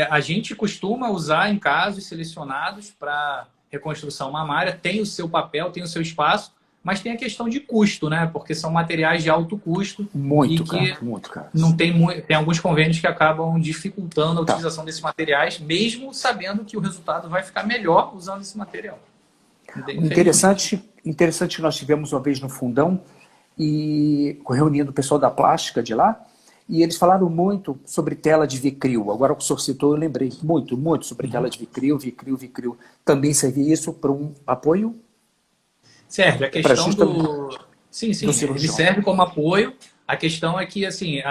a gente costuma usar em casos selecionados para reconstrução mamária. Tem o seu papel, tem o seu espaço, mas tem a questão de custo, né? Porque são materiais de alto custo. Muito caro. Não tem alguns convênios que acabam dificultando a utilização desses materiais, mesmo sabendo que o resultado vai ficar melhor usando esse material. Interessante que nós tivemos uma vez no Fundão, e reunindo o pessoal da plástica de lá, e eles falaram muito sobre tela de Vicryl. Agora que o senhor citou, eu lembrei muito sobre tela de Vicryl. Também servia isso para um apoio? Serve. A questão Sim, ele serve como apoio. A questão é que assim,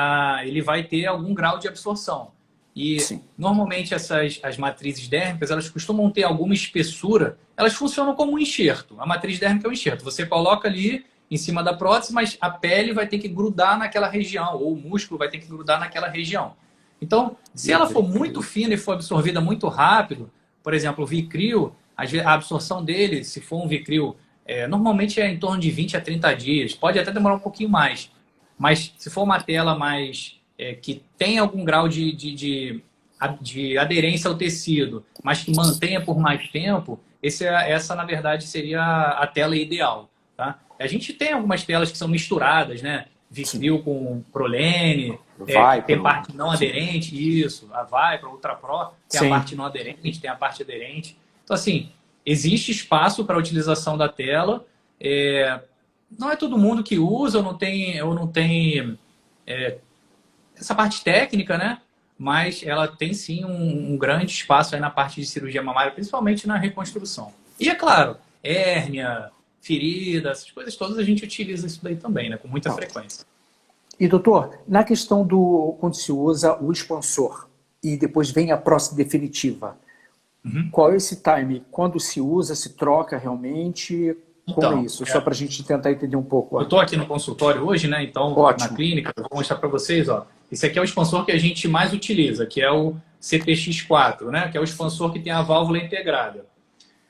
ele vai ter algum grau de absorção. E normalmente as matrizes dérmicas, elas costumam ter alguma espessura. Elas funcionam como um enxerto. A matriz dérmica é um enxerto. Você coloca ali em cima da prótese, mas a pele vai ter que grudar naquela região, ou o músculo vai ter que grudar naquela região. Então, se ela for muito fina e for absorvida muito rápido, por exemplo, o Vicryl, a absorção dele, se for um Vicryl, normalmente é em torno de 20 a 30 dias, pode até demorar um pouquinho mais. Mas se for uma tela mais que tem algum grau de aderência ao tecido, mas que mantenha por mais tempo, essa, na verdade, seria a tela ideal. Tá? A gente tem algumas telas que são misturadas, né? Vicryl com Prolene, tem parte não aderente, isso, a Vipro, Ultra Pro, tem a parte não aderente, tem a parte aderente. Então, assim, existe espaço para a utilização da tela. Não é todo mundo que usa, ou não tem essa parte técnica, né? Mas ela tem sim um grande espaço aí na parte de cirurgia mamária, principalmente na reconstrução. E é claro, hérnia, ferida, essas coisas todas a gente utiliza isso daí também, né? Com muita frequência. E doutor, na questão quando se usa o expansor e depois vem a prótese definitiva, qual é esse time? Quando se usa, se troca realmente? Como é isso? Só para a gente tentar entender um pouco. Eu estou aqui no consultório hoje, né? Então, na clínica, eu vou mostrar para vocês, ó. Esse aqui é o expansor que a gente mais utiliza, que é o CPX4, né? Que é o expansor que tem a válvula integrada.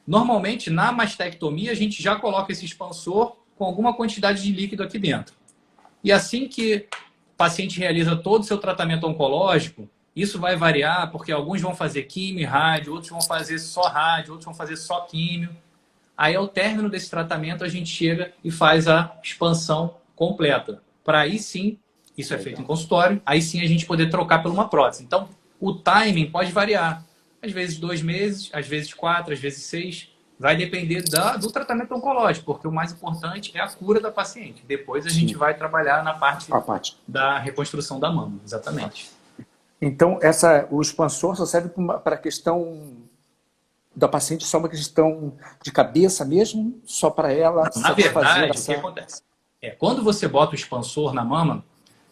Normalmente, na mastectomia, a gente já coloca esse expansor com alguma quantidade de líquido aqui dentro. E assim que o paciente realiza todo o seu tratamento oncológico, isso vai variar, porque alguns vão fazer químio e rádio, outros vão fazer só rádio, outros vão fazer só químio. Aí, ao término desse tratamento, a gente chega e faz a expansão completa. Para aí sim, isso é feito em consultório, aí sim a gente poder trocar por uma prótese. Então, o timing pode variar. Às vezes 2 meses, às vezes 4, às vezes 6. Vai depender do tratamento oncológico, porque o mais importante é a cura da paciente. Depois a gente vai trabalhar na parte da reconstrução da mama, exatamente. Então, o expansor só serve para a questão da paciente, só uma questão de cabeça mesmo? Só para ela? Na verdade, o que acontece? Quando você bota o expansor na mama,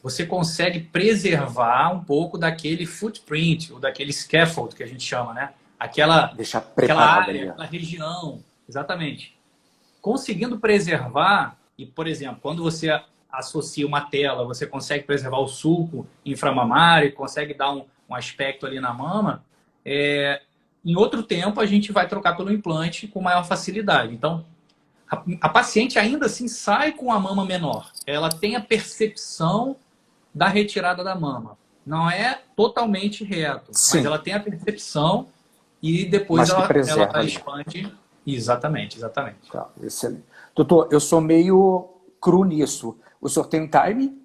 você consegue preservar um pouco daquele footprint, ou daquele scaffold que a gente chama, né? Aquela área, aquela região. Exatamente. Conseguindo preservar, e, por exemplo, quando você associa uma tela, você consegue preservar o sulco inframamário, consegue dar um aspecto ali na mama, em outro tempo a gente vai trocar pelo implante com maior facilidade. Então, a paciente ainda assim sai com a mama menor. Ela tem a percepção da retirada da mama. Não é totalmente reto, mas ela tem a percepção e depois ela expande. Exatamente. Tá, excelente. Doutor, eu sou meio cru nisso. O senhor tem um time?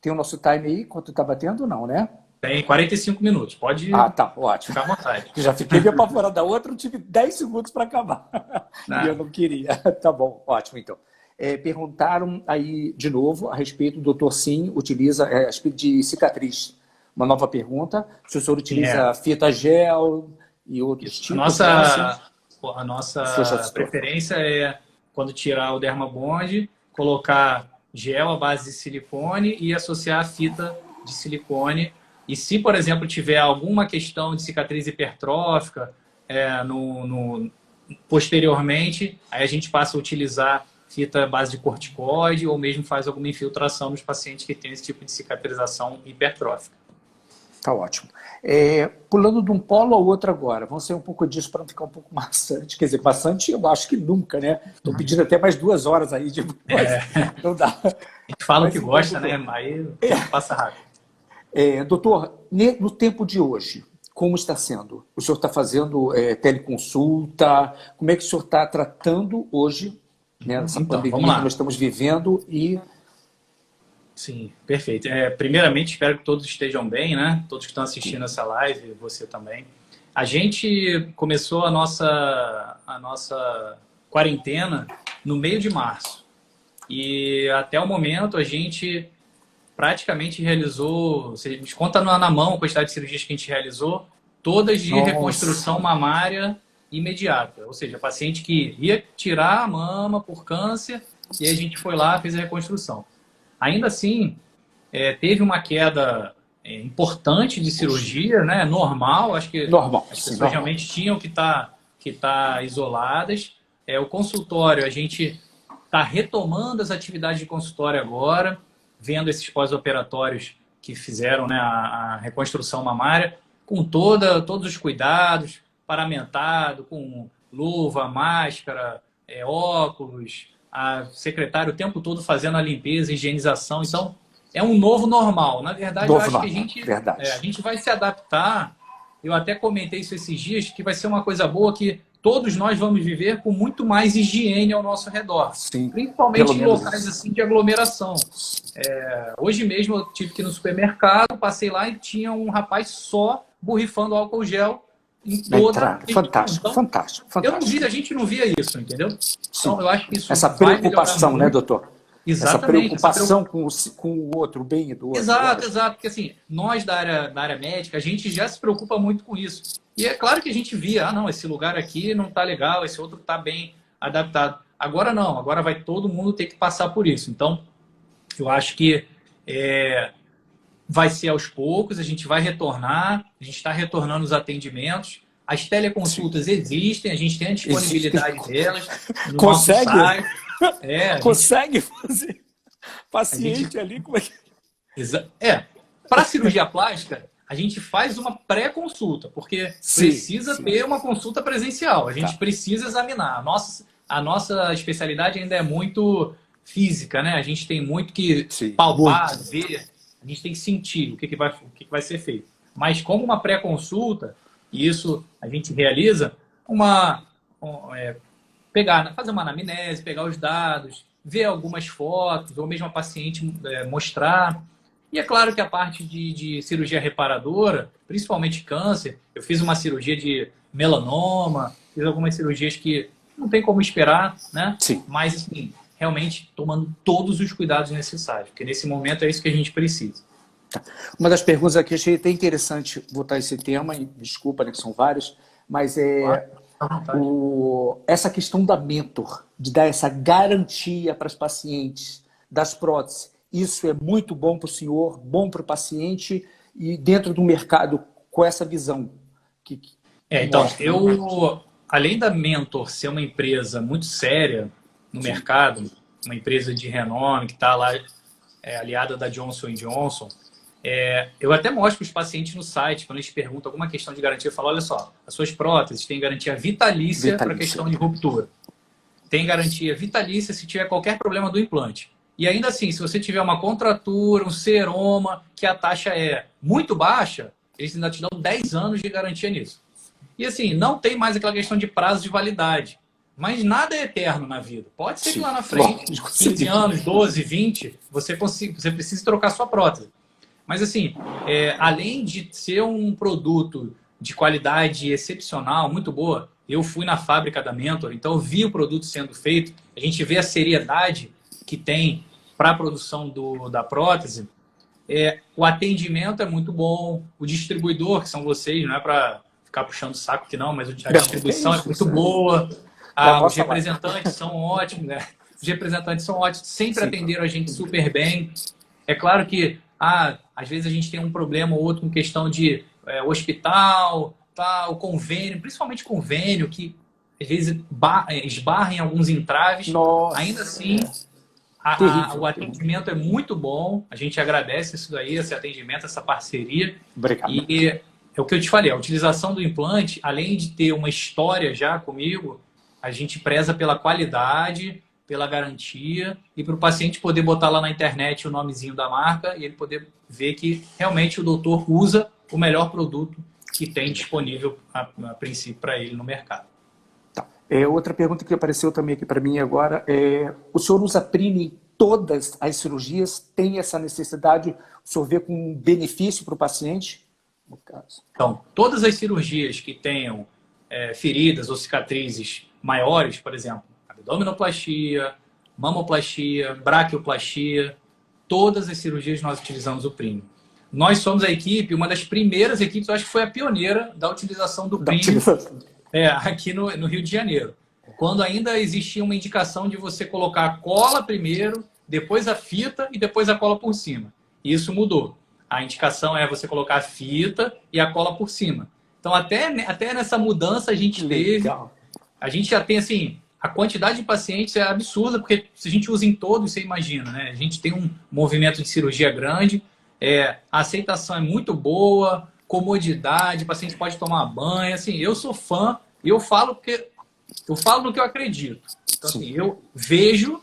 Tem o nosso time aí? Quanto está batendo? Não, né? Tem 45 minutos. Pode tá, ótimo. Ficar à vontade. Já fiquei meio apavorado da outra, eu tive 10 segundos para acabar. E eu não queria. Tá bom, ótimo então. Perguntaram aí de novo a respeito do doutor Sim utiliza a respeito de cicatriz. Uma nova pergunta. Se o senhor utiliza fita gel e outros tipos. A nossa preferência é, quando tirar o Dermabond, colocar gel à base de silicone e associar a fita de silicone. E se, por exemplo, tiver alguma questão de cicatriz hipertrófica posteriormente, aí a gente passa a utilizar fita à base de corticoide ou mesmo faz alguma infiltração nos pacientes que têm esse tipo de cicatrização hipertrófica. Tá ótimo. Pulando de um polo ao outro agora, vamos sair um pouco disso para não ficar um pouco maçante. Quer dizer, maçante eu acho que nunca, né? Estou pedindo até mais 2 horas aí de não dá. A gente fala que gosta, né? Aí passa rápido. Doutor, no tempo de hoje, como está sendo? O senhor está fazendo teleconsulta? Como é que o senhor está tratando hoje, né, essa pandemia que nós estamos vivendo? Sim, perfeito. Primeiramente, espero que todos estejam bem, né? Todos que estão assistindo essa live, você também. A gente começou a nossa quarentena no meio de março. E até o momento a gente praticamente realizou, se a gente conta na mão a quantidade de cirurgias que a gente realizou, todas de reconstrução mamária imediata. Ou seja, paciente que ia tirar a mama por câncer e a gente foi lá e fez a reconstrução. Ainda assim, teve uma queda importante de cirurgia, né? Normal, acho que as pessoas realmente tinham que tá isoladas. O consultório, a gente está retomando as atividades de consultório agora, vendo esses pós-operatórios que fizeram, né, a reconstrução mamária, com todos os cuidados, paramentado, com luva, máscara, óculos, a secretária o tempo todo fazendo a limpeza, a higienização. Então, é um novo normal. Na verdade, eu acho que a gente vai se adaptar. Eu até comentei isso esses dias, que vai ser uma coisa boa que todos nós vamos viver com muito mais higiene ao nosso redor. Sim, principalmente em locais assim, de aglomeração. Hoje mesmo eu tive que ir no supermercado, passei lá e tinha um rapaz só borrifando álcool gel em toda a fantástico, então, fantástico. A gente não via isso, entendeu? Sim. Então eu acho que isso essa preocupação, né, doutor? Exatamente. Essa preocupação com o outro, o bem do outro. Exato. Porque assim, nós da área médica, a gente já se preocupa muito com isso. E é claro que a gente via, não, esse lugar aqui não está legal, esse outro está bem adaptado. Agora não, agora vai todo mundo ter que passar por isso. Então, eu acho que vai ser aos poucos, a gente vai retornar, a gente está retornando os atendimentos. As teleconsultas existem, a gente tem a disponibilidade delas. No consegue? Nosso site. Consegue fazer paciente ali? Como é que... Para cirurgia plástica, a gente faz uma pré-consulta, porque precisa ter uma consulta presencial. A gente precisa examinar. A nossa especialidade ainda é muito física, né? A gente tem muito que palpar, ver, a gente tem que sentir o que vai ser feito. Mas como uma pré-consulta, e isso a gente realiza, fazer uma anamnese, pegar os dados, ver algumas fotos, ou mesmo a paciente mostrar. E é claro que a parte de cirurgia reparadora, principalmente câncer, eu fiz uma cirurgia de melanoma, fiz algumas cirurgias que não tem como esperar, né? Sim. Mas, assim, realmente tomando todos os cuidados necessários, porque nesse momento é isso que a gente precisa. Uma das perguntas aqui, achei até interessante botar esse tema, e desculpa, né, que são vários, mas essa questão da mentor, de dar essa garantia para os pacientes das próteses. Isso é muito bom para o senhor, bom para o paciente e dentro do mercado com essa visão. Então, além da Mentor ser uma empresa muito séria no mercado, uma empresa de renome que está lá aliada da Johnson & Johnson, eu até mostro para os pacientes no site, quando eles perguntam alguma questão de garantia, eu falo, olha só, as suas próteses têm garantia vitalícia para questão de ruptura. Tem garantia vitalícia se tiver qualquer problema do implante. E ainda assim, se você tiver uma contratura, um seroma, que a taxa é muito baixa, eles ainda te dão 10 anos de garantia nisso. E assim, não tem mais aquela questão de prazo de validade. Mas nada é eterno na vida. Pode ser que lá na frente, 15 anos, 12, 20, você precise trocar sua prótese. Mas assim, além de ser um produto de qualidade excepcional, muito boa, eu fui na fábrica da Mentor, então eu vi o produto sendo feito, a gente vê a seriedade que tem para a produção da prótese. O atendimento é muito bom, o distribuidor, que são vocês, não é para ficar puxando o saco que não, mas a distribuição é muito boa, os representantes são ótimos, né? Os representantes são ótimos, sempre atenderam a gente super bem. É claro que às vezes a gente tem um problema ou outro com questão de hospital, o convênio, principalmente convênio, que às vezes esbarra em alguns entraves. Nossa. Ainda assim, o atendimento é muito bom. A gente agradece isso daí, esse atendimento, essa parceria. Obrigado. E é o que eu te falei, a utilização do implante, além de ter uma história já comigo, a gente preza pela qualidade, pela garantia e para o paciente poder botar lá na internet o nomezinho da marca e ele poder ver que realmente o doutor usa o melhor produto que tem disponível a princípio para ele no mercado. Tá. Outra pergunta que apareceu também aqui para mim agora o senhor usa Prime em todas as cirurgias? Tem essa necessidade? O senhor vê com um benefício para o paciente? No caso. Então, todas as cirurgias que tenham feridas ou cicatrizes maiores, por exemplo, abdominoplastia, mamoplastia, braquioplastia, todas as cirurgias nós utilizamos o Prime. Nós somos a equipe, uma das primeiras equipes, eu acho que foi a pioneira da utilização do Prime aqui no Rio de Janeiro. Quando ainda existia uma indicação de você colocar a cola primeiro, depois a fita e depois a cola por cima. E isso mudou. A indicação é você colocar a fita e a cola por cima. Então, até nessa mudança a gente teve... A gente já tem, assim, a quantidade de pacientes é absurda, porque se a gente usa em todos, você imagina, né? A gente tem um movimento de cirurgia grande, a aceitação é muito boa, comodidade, o paciente pode tomar banho, assim, eu sou fã e eu falo porque eu falo no que eu acredito. Então, assim, eu vejo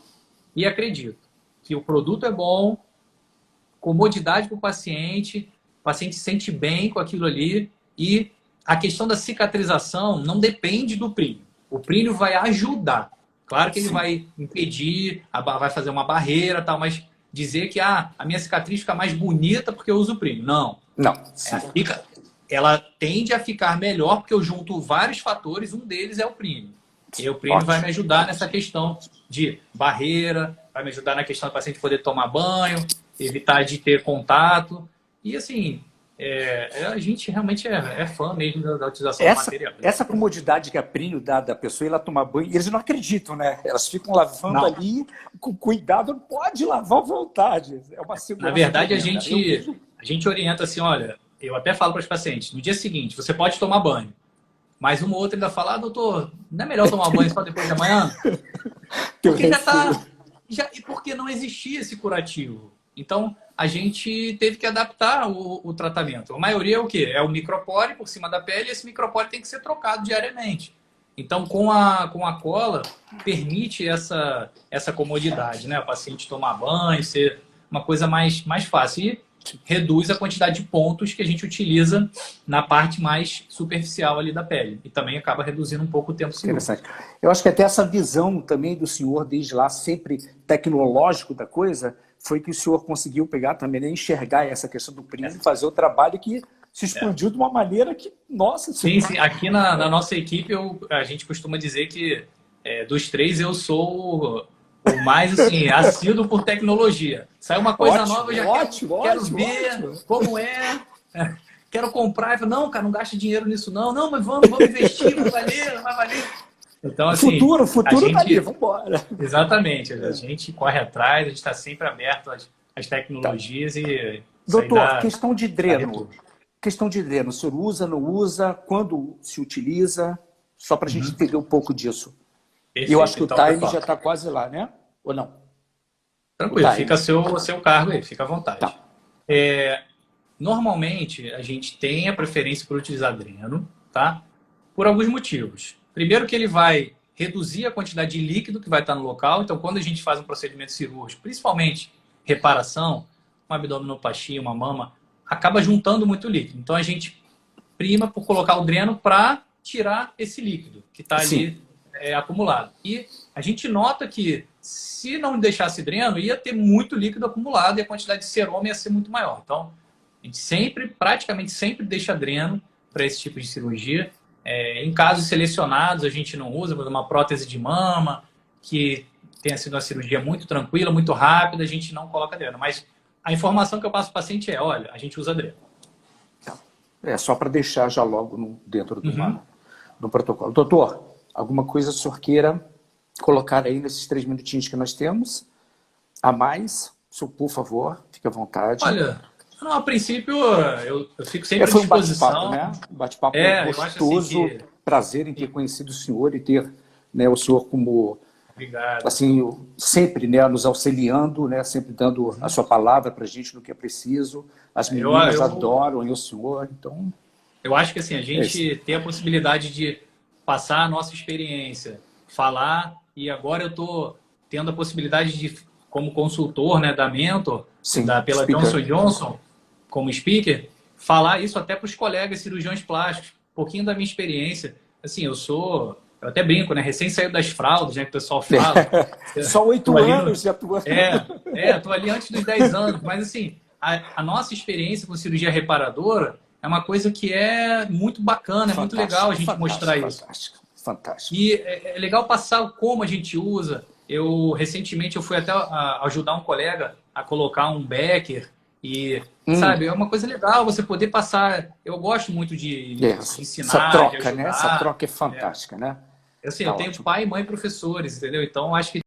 e acredito que o produto é bom, comodidade para o paciente se sente bem com aquilo ali e a questão da cicatrização não depende do prínio. O prínio vai ajudar. Claro que ele vai impedir, vai fazer uma barreira, tal, mas dizer que a minha cicatriz fica mais bonita porque eu uso o prínio. Não. Não. Ela tende a ficar melhor porque eu junto vários fatores, um deles é o prínio. E o prêmio vai me ajudar nessa questão de barreira, vai me ajudar na questão do paciente poder tomar banho, evitar de ter contato. E assim, a gente realmente é fã mesmo da utilização do material. Essa comodidade que a Prínio dá da pessoa ir lá tomar banho, eles não acreditam, né? Elas ficam lavando ali com cuidado, pode lavar à vontade. É uma segurança. Na verdade, a gente orienta assim, olha, eu até falo para os pacientes, no dia seguinte, você pode tomar banho. Mas uma ou outra ainda fala, doutor, não é melhor tomar banho só depois de amanhã? Porque porque não existia esse curativo. Então, a gente teve que adaptar o tratamento. A maioria é o quê? É o micropore por cima da pele e esse micropore tem que ser trocado diariamente. Então, com a cola, permite essa comodidade, né? O paciente tomar banho, ser uma coisa mais fácil. E reduz a quantidade de pontos que a gente utiliza na parte mais superficial ali da pele. E também acaba reduzindo um pouco o tempo cirúrgico. Interessante. Eu acho que até essa visão também do senhor, desde lá, sempre tecnológico da coisa, foi que o senhor conseguiu pegar também, né, enxergar essa questão do print e fazer o trabalho que se expandiu de uma maneira que, nossa... Sim. Aqui na nossa equipe, a gente costuma dizer que dos três eu sou o mais assim, assíduo por tecnologia. Sai uma coisa nova, eu já quero ver como é. Quero comprar. Não, cara, não gasta dinheiro nisso, não. Não, mas vamos investir, vai valer. Então, assim, o futuro tá ali, vamos embora. Exatamente. A gente corre atrás, a gente está sempre aberto às tecnologias e... Doutor, questão de dreno. Questão de dreno. O senhor usa, não usa? Quando se utiliza? Só para a gente entender um pouco disso. Perfeito. Eu acho que o time já está quase lá, né? Ou não? Tranquilo, fica seu cargo aí, fica à vontade. Tá. Normalmente, a gente tem a preferência por utilizar dreno, tá? Por alguns motivos. Primeiro que ele vai reduzir a quantidade de líquido que vai estar no local. Então, quando a gente faz um procedimento cirúrgico, principalmente reparação, uma abdominoplastia, uma mama, acaba juntando muito líquido. Então, a gente prima por colocar o dreno para tirar esse líquido que está ali acumulado. E a gente nota que se não deixasse dreno, ia ter muito líquido acumulado e a quantidade de seroma ia ser muito maior. Então, a gente praticamente sempre deixa dreno para esse tipo de cirurgia. Em casos selecionados, a gente não usa, mas uma prótese de mama, que tenha sido uma cirurgia muito tranquila, muito rápida, a gente não coloca dreno. Mas a informação que eu passo para o paciente olha, a gente usa dreno. Só para deixar já logo dentro do protocolo. Doutor, alguma coisa o senhor queira colocar aí nesses 3 minutinhos que nós temos? A mais? Senhor, por favor, fique à vontade. Olha, não, a princípio eu fico sempre à disposição. Foi um bate-papo, né? Um bate-papo gostoso. Assim prazer em ter conhecido o senhor e ter, né, o senhor como... Obrigado. Assim, sempre, né, nos auxiliando, né, sempre dando a sua palavra para a gente no que é preciso. As meninas adoram o senhor, então... Eu acho que assim, a gente tem a possibilidade de passar a nossa experiência, falar, e agora eu estou tendo a possibilidade de, como consultor, né, da Mentor, pela Johnson & Johnson, como speaker, falar isso até para os colegas cirurgiões plásticos, um pouquinho da minha experiência. Assim, eu até brinco, né? Recém saído das fraldas, né? Que o pessoal fala. Só 8 anos já tua. Tô ali antes dos 10 anos. Mas, assim, a nossa experiência com cirurgia reparadora é uma coisa que é muito bacana, é muito legal a gente mostrar isso. Fantástico. E é legal passar como a gente usa. Recentemente, eu fui até ajudar um colega a colocar um Becker e, sabe, é uma coisa legal você poder passar. Eu gosto muito de ensinar, essa troca, de ajudar. né? Essa troca é fantástica, né? Assim, eu tenho pai, mãe, professores, entendeu? Então, acho que